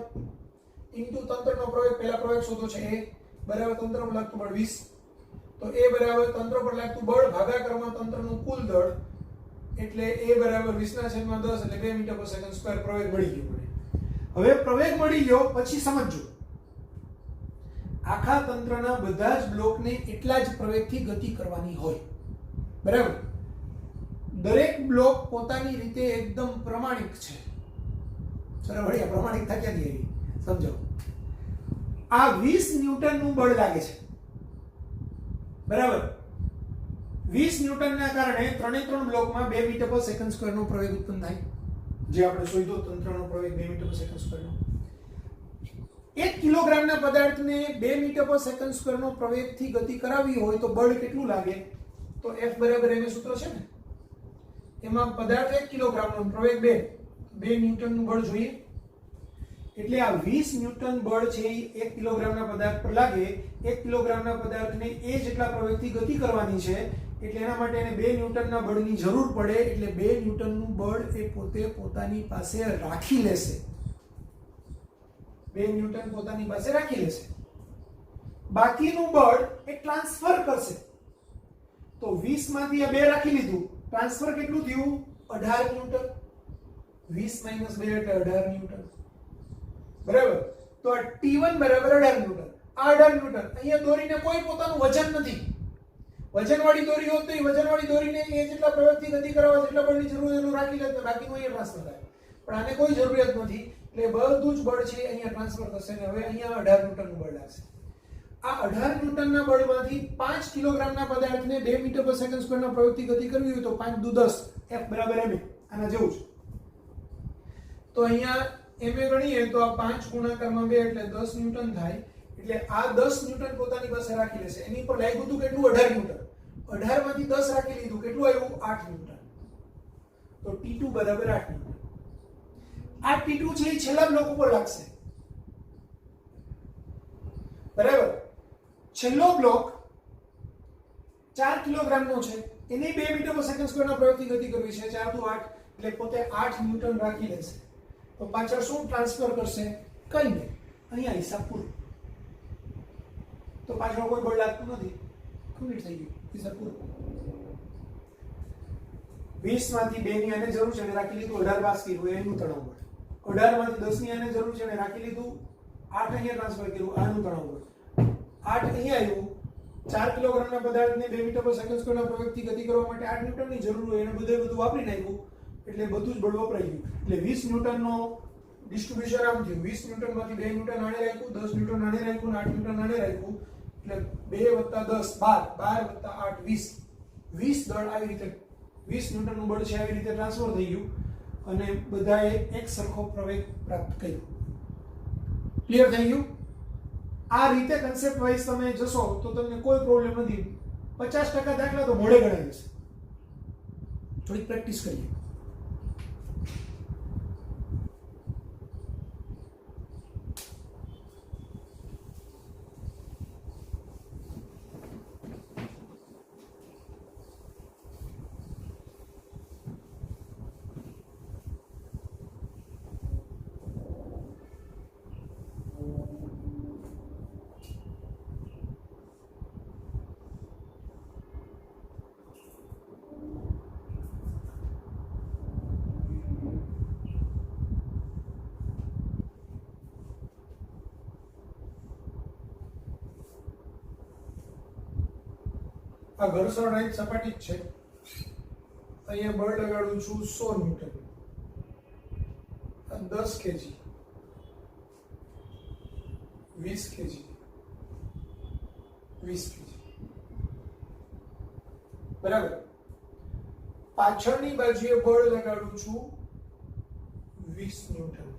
ઇન્ટુ તંત્રનો પ્રવેગ. પહેલા પ્રવેગ શોધો છે એ બરાબર તંત્ર પર લાગતું બળ 20. તો એ બરાબર તંત્ર પર લાગતું બળ ભાગાકારમાં તંત્રનું કુલ દળ એટલે એ બરાબર 20/10 એટલે 2 મીટર/સેકન્ડ² પ્રવેગ મળી ગયો. હવે પ્રવેગ મળી ગયો પછી સમજો, આખા તંત્રના બધા જ બ્લોકને એટલા જ પ્રવેગથી ગતિ કરવાની હોય. બરાબર? દરેક બ્લોક પોતાની રીતે એકદમ પ્રમાણિક છે. ચલો વળી પ્રમાણિકતા ક્યાંથી આવી સમજો. આ 20 ન્યૂટનનું બળ લાગે છે. બરાબર? 20 ન્યૂટનના કારણે ત્રણે બ્લોકમાં 2 મીટર/સેકન્ડ² નો પ્રવેગ ઉત્પન્ન થાય. જે આપણે શોધ્યો તંત્રનો પ્રવેગ 2 મીટર/સેકન્ડ². 1 કિલોગ્રામના પદાર્થને 2 મીટર/સેકન્ડ² નો પ્રવેગથી ગતિ કરાવવી હોય તો બળ કેટલું લાગે? તો F બરાબર m સૂત્ર છે ને, એમાં પદાર્થ 1 કિલોગ્રામનો, પ્રવેગ 2 ન્યૂટનનું બળ જોઈએ. એટલે આ 20 ન્યૂટન બળ છે એ 1 કિલોગ્રામના પદાર્થ પર લાગે. 1 કિલોગ્રામના પદાર્થને એ જેટલા પ્રવેગથી ગતિ કરવાની છે એટલે એના માટે એને 2 ન્યૂટનના બળની જરૂર પડે. એટલે 2 ન્યૂટનનું બળ એ પોતે પોતાની પાસે રાખી લેશે. 2 ન્યૂટન પોતાની પાસે રાખી લેશે, બાકીનું બળ એ ટ્રાન્સફર કરશે. તો 20 માંથી આ 2 રાખી લીધું, ટ્રાન્સફર કેટલું થયું? 18 ન્યૂટન. 20 - 2 એટલે 18 ન્યૂટન. બરાબર. તો આ T1 બરાબર 18 ન્યૂટન. આ 18 ન્યૂટન. અહીંયા દોરીને કોઈ પોતાનું વજન નથી. વજનવાળી દોરી હોત તો એ વજનવાળી દોરીને એ જેટલા પ્રવેગથી ગતિ કરાવવા જેટલા બળની જરૂર એટલું રાખી લે તો બાકીનું અહીંયા ટ્રાન્સફર થાય. પણ આને કોઈ જરૂરિયાત નથી એટલે બધું જ બળ છે અહીંયા ટ્રાન્સફર થશે ને હવે અહીંયા 18 ન્યૂટનનું બળ લાગશે. આ 18 ન્યૂટનના બળમાંથી 5 કિલોગ્રામના પદાર્થને 2 મીટર પર સેકન્ડ સ્ક્વેરના પ્રવેગથી ગતિ કરવી હોય તો 5 દુ 10 F બરાબર ma. આના જેવું છે. તો અહીંયા ma ગણીએ તો આ 5 ગુણાકારમાં 2 એટલે 10 ન્યૂટન થાય. એટલે આ 10 ન્યૂટન પોતાની પાસે રાખી લેશે. એની પર લાગ્યું હતું કેટલું? 18 ન્યૂટન. 18 માંથી 10 રાખી લીધું, કેટલું આવ્યું? 8 ન્યૂટન. તો T2 બરાબર 8 ન્યૂટન. આ T2 છે એ છેલ્લા બ્લોક ઉપર લાગશે. બરાબર. છેલ્લો બ્લોક 4 કિલોગ્રામનો છે, એને 2 મીટર પર સેકન્ડ સ્ક્વેરના પ્રવેગથી ગતિ કરવી છે. 4 દુ 8 એટલે પોતે 8 ન્યૂટન રાખી લેશે. તો પાછળ શું ટ્રાન્સફર કરશે? કંઈ નહીં. અહીંયા હિસાબ પૂરો. તો પાછળ કોઈ બળ લાગતું નથી. કમ્પ્લીટ થઈ ગયું. હિસાબ પૂરો. 20 માંથી 2 ની આને જરૂર છે એને રાખી લીધું, 18 પાસ કર્યું એનું તણાવ બળ. 18 માંથી 10 ની આને જરૂર છે એને રાખી લીધું, 8 અહીંયા ટ્રાન્સફર કર્યું આનું તણાવ બળ. 8 અહીંયા આવ્યું. 4 કિલોગ્રામના પદાર્થને 2 મીટર પર સેકન્ડ સ્ક્વેરના પ્રવેગથી ગતિ કરવા માટે 8 ન્યૂટનની જરૂર હોય એને બધું વાપરી નાખ્યું એટલે બધું જ બળ વપરાઈ ગયું. એટલે 20 ન્યૂટનનો ડિસ્ટ્રીબ્યુશન આમ થયું. 20 ન્યૂટનમાંથી 2 ન્યૂટન આને રાખ્યું, 10 ન્યૂટન આને રાખ્યું અને 8 ન્યૂટન આને રાખ્યું. એટલે 2 + 10 12, 12 + 8 20. 20 દળ આવી રીતે 20 ન્યૂટનનું બળ છે આવી રીતે ટ્રાન્સફર થઈ ગયું અને બધાએ એક સરખો પ્રવેગ પ્રાપ્ત કર્યો. ક્લિયર થઈ ગયું? આ રીતે કન્સેપ્ટ વાઇઝ તમે જશો તો તમને કોઈ પ્રોબ્લેમ નથી. 50% દાખલા તો મોડે ગણાય જશે. થોડી પ્રેક્ટિસ કરીએ. આ ઘર્ષણ રહિત સપાટી જ છે. અહીંયા બળ લગાડું છું 100 ન્યૂટન. આ 10 કેજી, 20 કેજી, 20 કેજી. બરાબર. પાછળની બાજુએ બળ લગાડું છું 20 ન્યૂટન.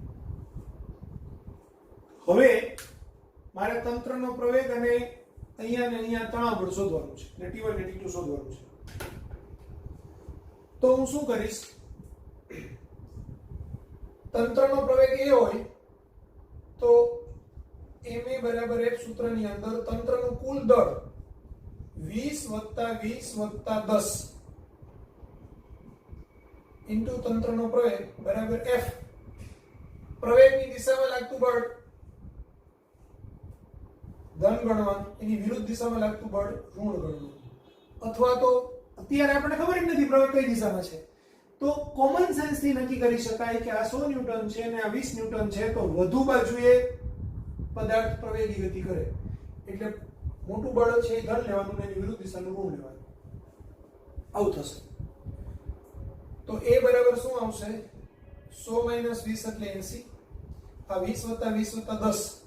હવે મારે તંત્રનો પ્રવેગ અને અહીંયા ને અહીંયા તણાવ બળ શોધવાનું છે. એટલે T1 ને T2 શોધવાનું છે. તો હું શું કરીશ? તંત્રનો પ્રવેગ એ હોય તો ma બરાબર F સૂત્રની અંદર તંત્રનું કુલ દળ 20 + 20 + 10 ઇન્ટુ તંત્રનો પ્રવેગ બરાબર F. પ્રવેગની દિશામાં લાગતું બળ ધન ગણવાનું, એની વિરુદ્ધ દિશામાં લાગતું બળ ઋણ ગણવાનું. અથવા તો અત્યારે આપણને ખબર જ નથી પ્રવેગ કઈ દિશામાં છે તો કોમન સેન્સ થી નક્કી કરી શકાય કે આ 100 ન્યૂટન છે અને આ 20 ન્યૂટન છે તો વધુ બાજુએ પદાર્થ પ્રવેગી ગતિ કરે એટલે મોટું બળ છે એ ધન લેવાનું અને એની વિરુદ્ધ દિશાનું ઋણ લેવાનું. આવું થશે. તો a બરાબર શું આવશે? 100 - 20 એટલે 80. આ 20 + 20 + 10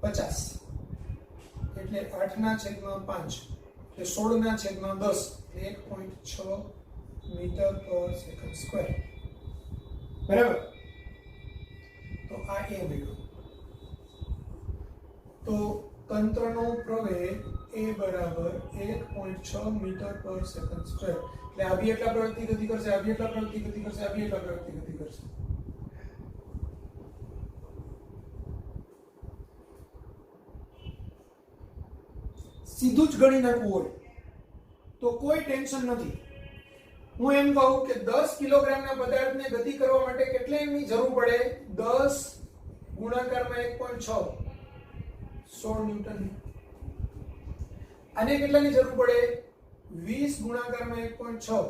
50 એટલે 8/5 એટલે 16/10 1.6 મીટર પર સેકન્ડ સ્ક્વેર. બરાબર. તો આ એ મળ્યો. તો તંત્રનો પ્રવેગ a બરાબર 1.6 મીટર પર સેકન્ડ સ્ક્વેર. એટલે આ બી એટલા પ્રવેગથી ગતિ કરશે, આ બી એટલા પ્રવેગથી ગતિ કરશે, આ બી એટલા પ્રવેગથી ગતિ કરશે. સીધું જ ગણી નાખવું હોય તો કોઈ ટેન્શન નથી. હું એમ કહું કે 10 કિલોગ્રામના પદાર્થને ગતિ કરવા માટે કેટલા એમની જરૂર પડે? 10 ગુણાકારમાં 1.6 16 ન્યૂટન. આને કેટલાની જરૂર પડે? 20 ગુણાકારમાં 1.6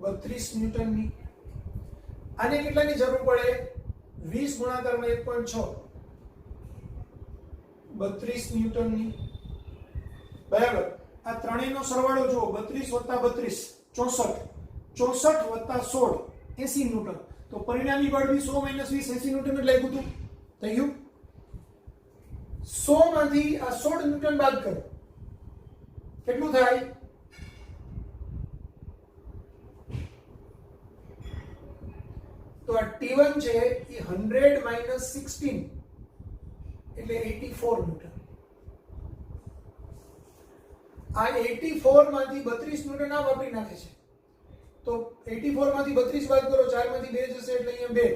32 ન્યૂટનની. આને કેટલાની જરૂર પડે? 20 ગુણાકારમાં 1.6 32 ન્યૂટનની. બરાબર. આ ત્રણેયનો સરવાળો જુઓ, 32 + 32 64 64 + 16 80 ન્યૂટન. તો પરિણામી બળ બી 100 - 20 80 ન્યૂટન જ લાગ્યું હતું. થઈ ગયું? 100 માંથી આ 16 ન્યૂટન બાદ કરો, કેટલું થાય? તો આ T1 છે એ 100 - 16 એટલે 84 ન્યૂટન. આ 84 માંથી 32 ન્યૂટન આ વાપરી નાખે છે. તો 84 માંથી 32 બાદ કરો, 4 માંથી 2 જશે એટલે અહીંયા 2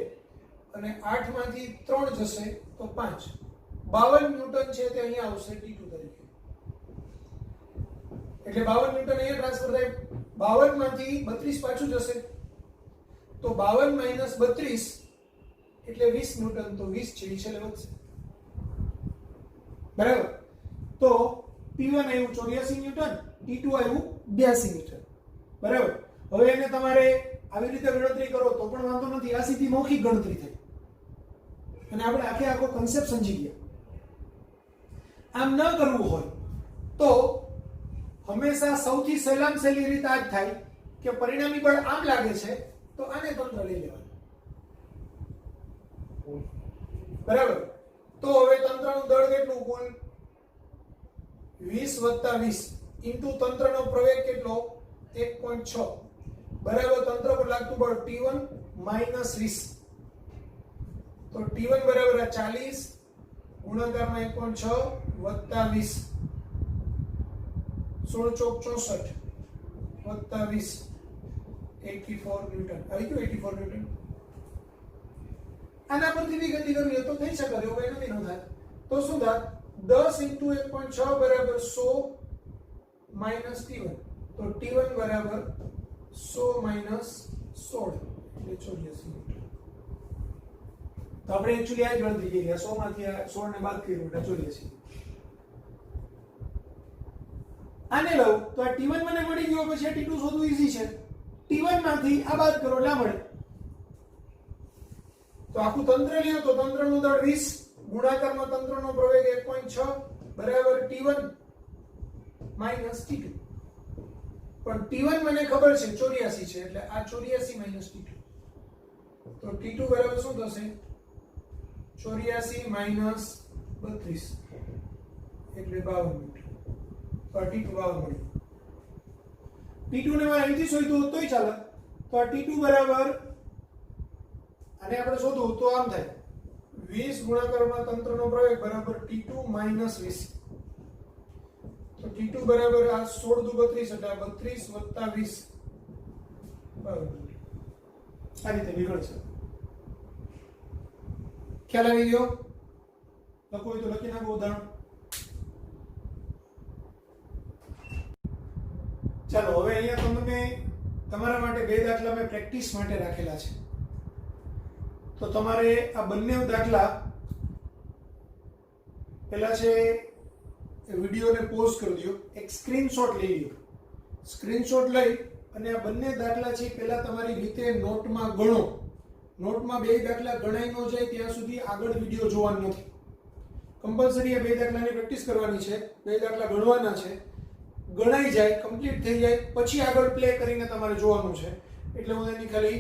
અને 8 માંથી 3 જશે તો 5. 52 ન્યૂટન છે તે અહીંયા આવશે T2 તરીકે. એટલે 52 ન્યૂટન અહીંયા ટ્રાન્સફર થાય. 52 માંથી 32 પાછું જશે તો 52 - 32 એટલે 20 ન્યૂટન. તો 20 છે એ છેલ્લે વધશે. બરાબર. તો P1 આવ્યું 84 ન્યૂટન, T2 આવ્યું 82 ન્યૂટન. બરાબર. હવે એને તમારે આવી રીતે ગણતરી કરો તો પણ વાંધો નથી, આ સીધી મૌખિક ગણતરી થઈ અને આપણે આખો કન્સેપ્ટ સમજી ગયા. આમ ન કરવું હોય તો હંમેશા સૌથી સહેલામાં સહેલી રીત આ જ થાય કે પરિણામી બળ આમ લાગે છે તો આને તંત્ર લઈ લેવાનું. બરાબર. તો હવે તંત્રનું દળ કેટલું? કુલ 20 + 20 ઇન્ટુ તંત્રનો પ્રવેગ કેટલો? 1.6 બરાબર. તંત્ર પર લાગતું બળ T1 - 20. તો T1 બરાબર 40 ગુણાકારમાં 1.6 + 20 16 × 64 + 20 84 ન્યૂટન. આવી ગયું 84 ન્યૂટન. આના પરથી બી ગતિ કરવી હોય તો થઈ શકે, એવું કઈ નથી ન થાય. તો શું થાય? 10 × 1.6 બરાબર 100 - T1. તો T1 બરાબર 100 - 16 એટલે 84 ન્યૂટન. તો આપણે એક્ચ્યુઅલી આ જ ગણતરી કરી. 100 માંથી આ 16 ને બાદ કર્યું એટલે 84. આને લઉં તો આ T1 મને મળી ગયો, પછી આ T2 શોધવું ઈઝી છે. T1 માંથી આ બાદ કરો એટલે મળે. તો આખું તંત્ર લ્યો તો તંત્રનું દળ 20 ગુણાકારમાં તંત્રનો પ્રવેગ 1.6 બરાબર T1 - T2. પણ T1 મને ખબર છે 84 છે એટલે આ 84 - T2. તો T2 બરાબર શું થશે? 84 - 32 એટલે 52 ન્યૂટન. તો આ T2 52 મળ્યું. T2 ને મારે અહીંથી શોધવું તોય ચાલે. તો આ T2 બરાબર આને આપણે શોધવું તો આમ થાય 20 ગુણાકારમાં તંત્રનો પ્રવેગ બરાબર T2 - 20. તો T2 બરાબર આ 16 દુ 32 એટલે 32 + 20 બરાબર આ રીતે નીકળશે. ખ્યાલ આવી ગયો? લખો હોય તો લખી નાખો ઉદાહરણ. ચાલો હવે અહીંયા તમને તમારા માટે બે દાખલા મેં પ્રેક્ટિસ માટે રાખેલા છે. તો તમારે આ બંને દાખલા પહેલા છે વિડિયોને પોઝ કરી દો, એક સ્ક્રીનશોટ લઈ લો. સ્ક્રીનશોટ લઈ અને આ બંને દાખલા છે પહેલા તમારી રીતે નોટમાં ગણો. નોટમાં બે દાખલા ગણાઈ ન જાય ત્યાં સુધી આગળ વિડિયો જોવાનો નથી. કમ્પલસરી આ બે દાખલાની પ્રેક્ટિસ કરવાની છે. બે દાખલા ગણવાના છે. ગણાઈ જાય, કમ્પ્લીટ થઈ જાય પછી આગળ પ્લે કરીને તમારે જોવાનું છે. એટલે હું એની ખાલી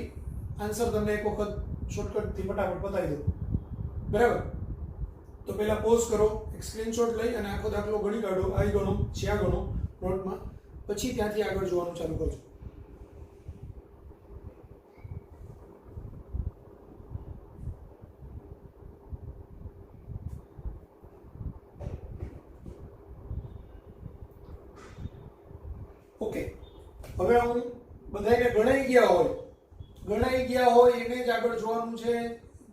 આન્સર તમને એક વખત શોર્ટકટથી ફટાફટ બતાવી દઉં. બરાબર? તો પહેલા પોઝ કરો, એક સ્ક્રીનશોટ લઈ અને આખો દાખલો ગણી કાઢો. આ ગણો, જ્યાં ગણો નોટમાં, પછી ત્યાંથી આગળ જોવાનું ચાલુ કરજો. ઓકે, હવે હું બધાને ગણાઈ ગયા હોય એને જ આગળ જોવાનું છે.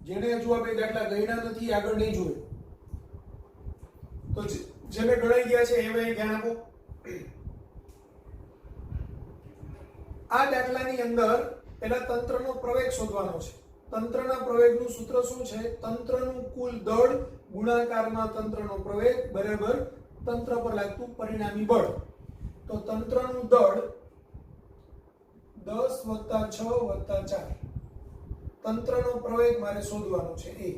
જેને હજુ આ બે દાખલા ગણ્યા નથી આગળ નહીં જોવે. તો જેને ગણાઈ ગયા છે એમાં ધ્યાન આપો. આ દાખલાની અંદર પહેલા તંત્રનો પ્રવેગ શોધવાનો છે. તંત્રના પ્રવેગનું સૂત્ર શું છે? તંત્રનું કુલ દળ ગુણાકારમાં તંત્રનો પ્રવેગ બરાબર તંત્ર પર લાગતું પરિણામી બળ. તો તંત્રનું દળ 10 + 6 + 4. તંત્રનો પ્રવેગ મારે શોધવાનો છે એ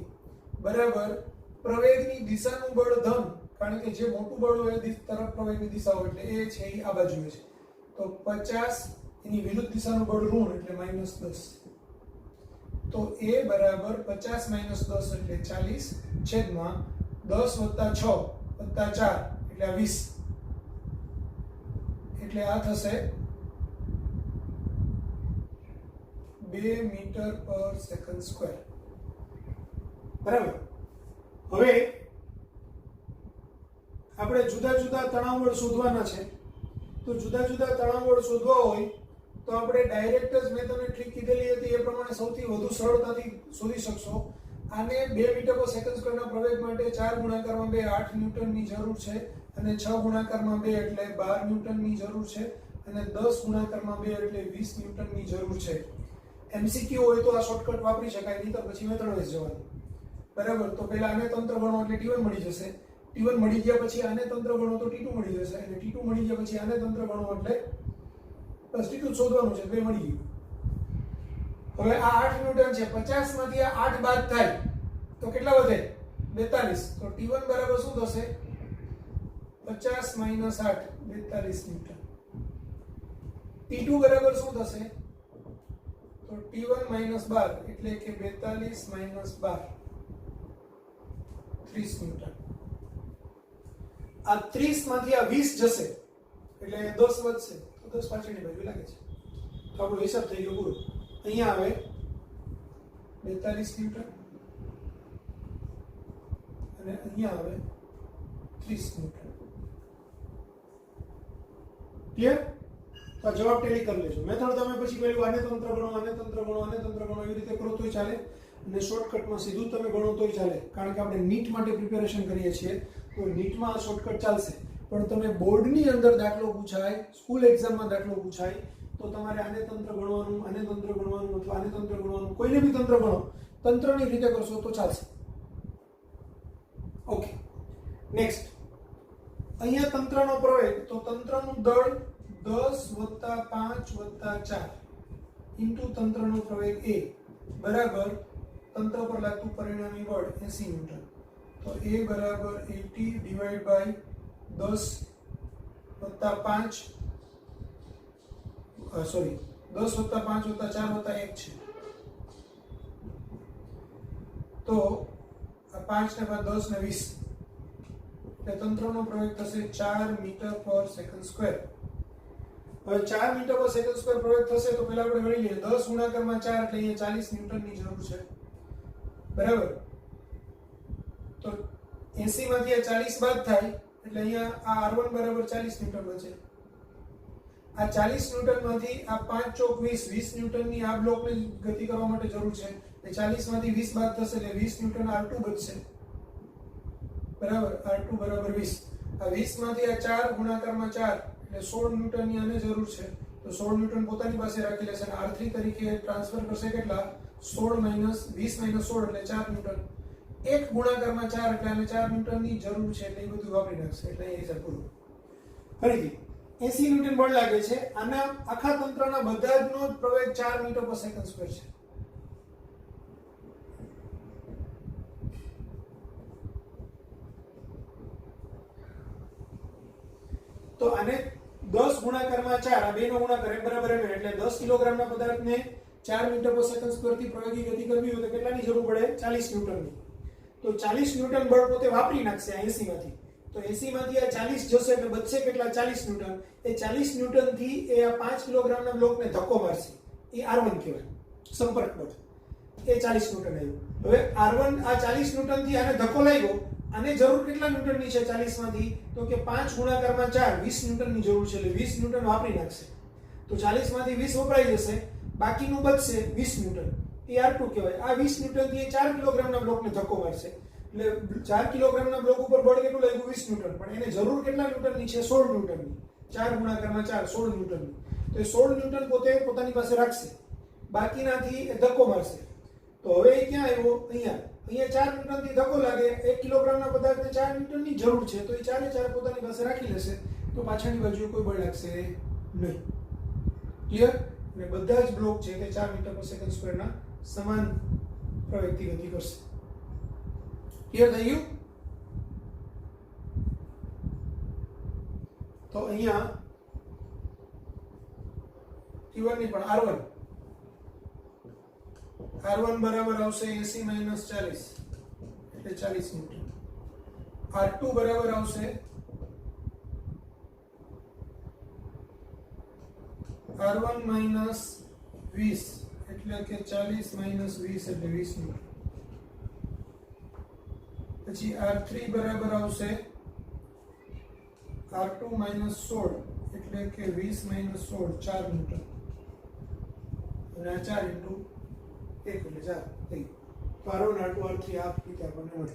બરાબર પ્રવેગની દિશાનું બળ ધન, કારણ કે જે મોટું બળ હોય એ તરફ પ્રવેગની દિશા હોય એટલે એ છે એ આ બાજુએ છે. તો 50 એની વિરુદ્ધ દિશાનું બળ ઋણ એટલે -10. તો એ બરાબર 50 - 10 એટલે 40 છેદમાં 10 + 6 + 4 એટલે 20. એટલે આ થશે 2 મીટર/સેકન્ડ². બરાબર. હવે આપણે જુદા જુદા તણાવ બળ શોધવાના છે. તો જુદા જુદા તણાવ બળ શોધવા હોય તો આપણે ડાયરેક્ટ જ મેં તમને ટ્રીક કીધેલી હતી એ પ્રમાણે સૌથી વધુ સરળતાથી શોધી શકશો. આને 2 મીટર/સેકન્ડ² ના પ્રવેગ માટે 4 ગુણાકારમાં 2 8 ન્યૂટનની જરૂર છે અને 6 ગુણાકારમાં 2 એટલે 12 ન્યૂટનની જરૂર છે અને 10 ગુણાકારમાં 2 એટલે 20 ન્યૂટનની જરૂર છે. એમસીક્યુ હોય તો આ શોર્ટકટ વાપરી શકાય, નહીં તો પછી મેથડ વાઇઝ જવાનું. બરાબર. તો પહેલા આને તંત્ર ગણો એટલે T1 મળી જશે. T1 મળી ગયા પછી આને તંત્ર ગણો તો T2 મળી જશે અને T2 મળી ગયા પછી આને તંત્ર ગણો એટલે બસ T2 શોધવાનું છે. 2 મળી ગયું. હવે આ 8 ન્યૂટન છે. 50 માંથી આ 8 બાદ થાય તો કેટલા વધે? 42. તો T1 બરાબર શું થશે? 50 - 8 42 ન્યૂટન. T2 બરાબર શું થશે? તો T1 - 12 એટલે કે 42 - 12 30 ન્યૂટન. આ 30 માંથી આ 20 જશે એટલે 10 વધશે. તો 10 પાછળની બાજુ લાગે છે. તો આપણો હિસાબ થઈ ગયો પૂરો. અહીંયા આવે 42 ન્યૂટન અને અહીંયા આવે 30 ન્યૂટન. ક્લિયર? તો જવાબ ટેલી કરી લેજો. મેથડ તમે પછી પેલું આને તંત્ર ગણો, આને તંત્ર ગણો, આને તંત્ર ગણો એવી રીતે કરો તોય ચાલે અને શોર્ટકટમાં સીધું તમે ગણો તોય ચાલે. કારણ કે આપણે નીટ માટે પ્રિપેરેશન કરીએ છીએ તો નીટમાં આ શોર્ટકટ ચાલશે. પણ તમે બોર્ડની અંદર દાખલો પૂછાય, સ્કૂલ એક્ઝામમાં દાખલો પૂછાય તો તમારે આને તંત્ર ગણવાનું, આને તંત્ર ગણવાનું અથવા આને તંત્ર ગણવાનું, કોઈને બી તંત્ર ગણો, તંત્રની રીતે કરશો તો ચાલશે. ઓકે. નેક્સ્ટ અહીંયા તંત્રનો પ્રવેગ. તો તંત્રનું દળ 10 + 5 + 4 ઇન્ટુ તંત્રનો પ્રવેગ a બરાબર તંત્ર પર લાગતું પરિણામી બળ 80 ન્યૂટન. તો a બરાબર 80 / 10 + 5 સોરી 10 + 5 + 4 + 1 છે. તો આ 5 ને 10 ને 20 એટલે તંત્રનો પ્રવેગ થશે 4 મીટર/સેકન્ડ². હવે 4 મીટર/સેકન્ડ² પ્રવેગ થશે તો પહેલા આપણે ગણી લઈએ. 10 ગુણાકારમાં 4 એટલે અહીંયા 40 ન્યૂટનની જરૂર છે. બરાબર. તો 80 માંથી આ 40 બાદ થાય એટલે અહીંયા આ R1 બરાબર 40 ન્યૂટન બચે. આ 40 ન્યૂટનમાંથી આ 5 ચોક 20 20 ન્યૂટનની આ બ્લોકની ગતિ કરવા માટે જરૂર છે. એટલે 40 માંથી 20 બાદ થશે એટલે 20 ન્યૂટન R2 બચશે. બરાબર. R2 બરાબર 20. આ 20 માંથી આ 4 ગુણાકારમાં 4 એટલે 16 ન્યૂટનની આને જરૂર છે. તો 16 ન્યૂટન પોતાની પાસે રાખી લેશે અને R3 તરીકે ટ્રાન્સફર કરશે કેટલા? 16 - 20 - 16 એટલે 4 ન્યૂટન. 1 ગુણાકારમાં 4 એટલે આને 4 ન્યૂટનની જરૂર છે એટલે એ બધું વાપરી નાખશે. એટલે એ હિસાબ પૂરો. ફરીથી 80 ન્યૂટન બળ લાગે છે. આના આખા તંત્રના બધા જનો પ્રવેગ 4 મીટર/સેકન્ડ² છે. તો આને 10 ગુણાકારમાં 4 આ બેનો ગુણાકાર m બરાબર m એટલે 10 કિલોગ્રામના પદાર્થને 4 મીટર/સેકન્ડ² થી પ્રવેગી ગતિ કરવી હોય તો કેટલાની જરૂર પડે? 40 ન્યૂટનની. તો 40 ન્યૂટન બળ પોતે વાપરી નાખશે 80 માંથી. તો 80 માંથી આ 40 જશે એટલે બચશે કેટલા? 40 ન્યૂટન. એ 40 ન્યૂટન થી એ આ 5 કિલોગ્રામના બ્લોકને ધક્કો મારશે. એ R1 કહેવાય, સંપર્ક બળ. એ 40 ન્યૂટન આવ્યું. હવે R1 આ 40 ન્યૂટન થી આને ધક્કો લાગ્યો. આને જરૂર કેટલા ન્યૂટનની છે 40 માંથી? તો કે 5 ગુણાકારમાં 4 20 ન્યૂટનની જરૂર છે એટલે 20 ન્યૂટન વાપરી નાખશે. તો 40 માંથી 20 વપરાઈ જશે, બાકીનું બચશે 20 ન્યૂટન. એ R2 કહેવાય. આ 20 ન્યૂટન થી 4 કિલોગ્રામના બ્લોકને ધક્કો મારશે. એટલે 4 કિલોગ્રામના બ્લોક ઉપર બળ કેટલું લાગ્યું? 20 ન્યૂટન. પણ એને જરૂર કેટલા ન્યૂટનની છે? 16 ન્યૂટનની. 4 ગુણાકારમાં 4 16 ન્યૂટન. તો એ 16 ન્યૂટન પોતે પોતાની પાસે રાખશે, બાકીનાથી એ ધક્કો મારશે. તો હવે એ ક્યાં આવ્યો? અહીંયા 4 ન્યૂટનથી ધક્કો લાગે, 1 કિલોગ્રામના પદાર્થને 4 ન્યૂટનની જરૂર છે, તો એ 4 પોતાની પાસે રાખી લેશે, તો પાછળની બાજુએ કોઈ બળ લાગશે નહીં. ક્લિયર? અને બધા જ બ્લોક છે તે 4 મીટર પર સેકન્ડ સ્ક્વેરના સમાન પ્રવેગથી ગતિ કરશે. ક્લિયર થઈ ગયું? તો અહીંયા T1 ની પણ R1 બરાબર આવશે 80 માઈનસ 40 એટલે 40 ન્યૂટન. R2 બરાબર આવશે R1 માઈનસ 20 એટલે કે 40 માઈનસ 20 એટલે 20 ન્યૂટન. પછી R3 બરાબર આવશે R2 માઈનસ 16 એટલે કે 20 માઈનસ 16 4 ન્યૂટન. અને આ 4 ઇન્ટુ 1 એટલે 4 થઈ. તો R1 R2 R3 આ રીતે આપણને મળે.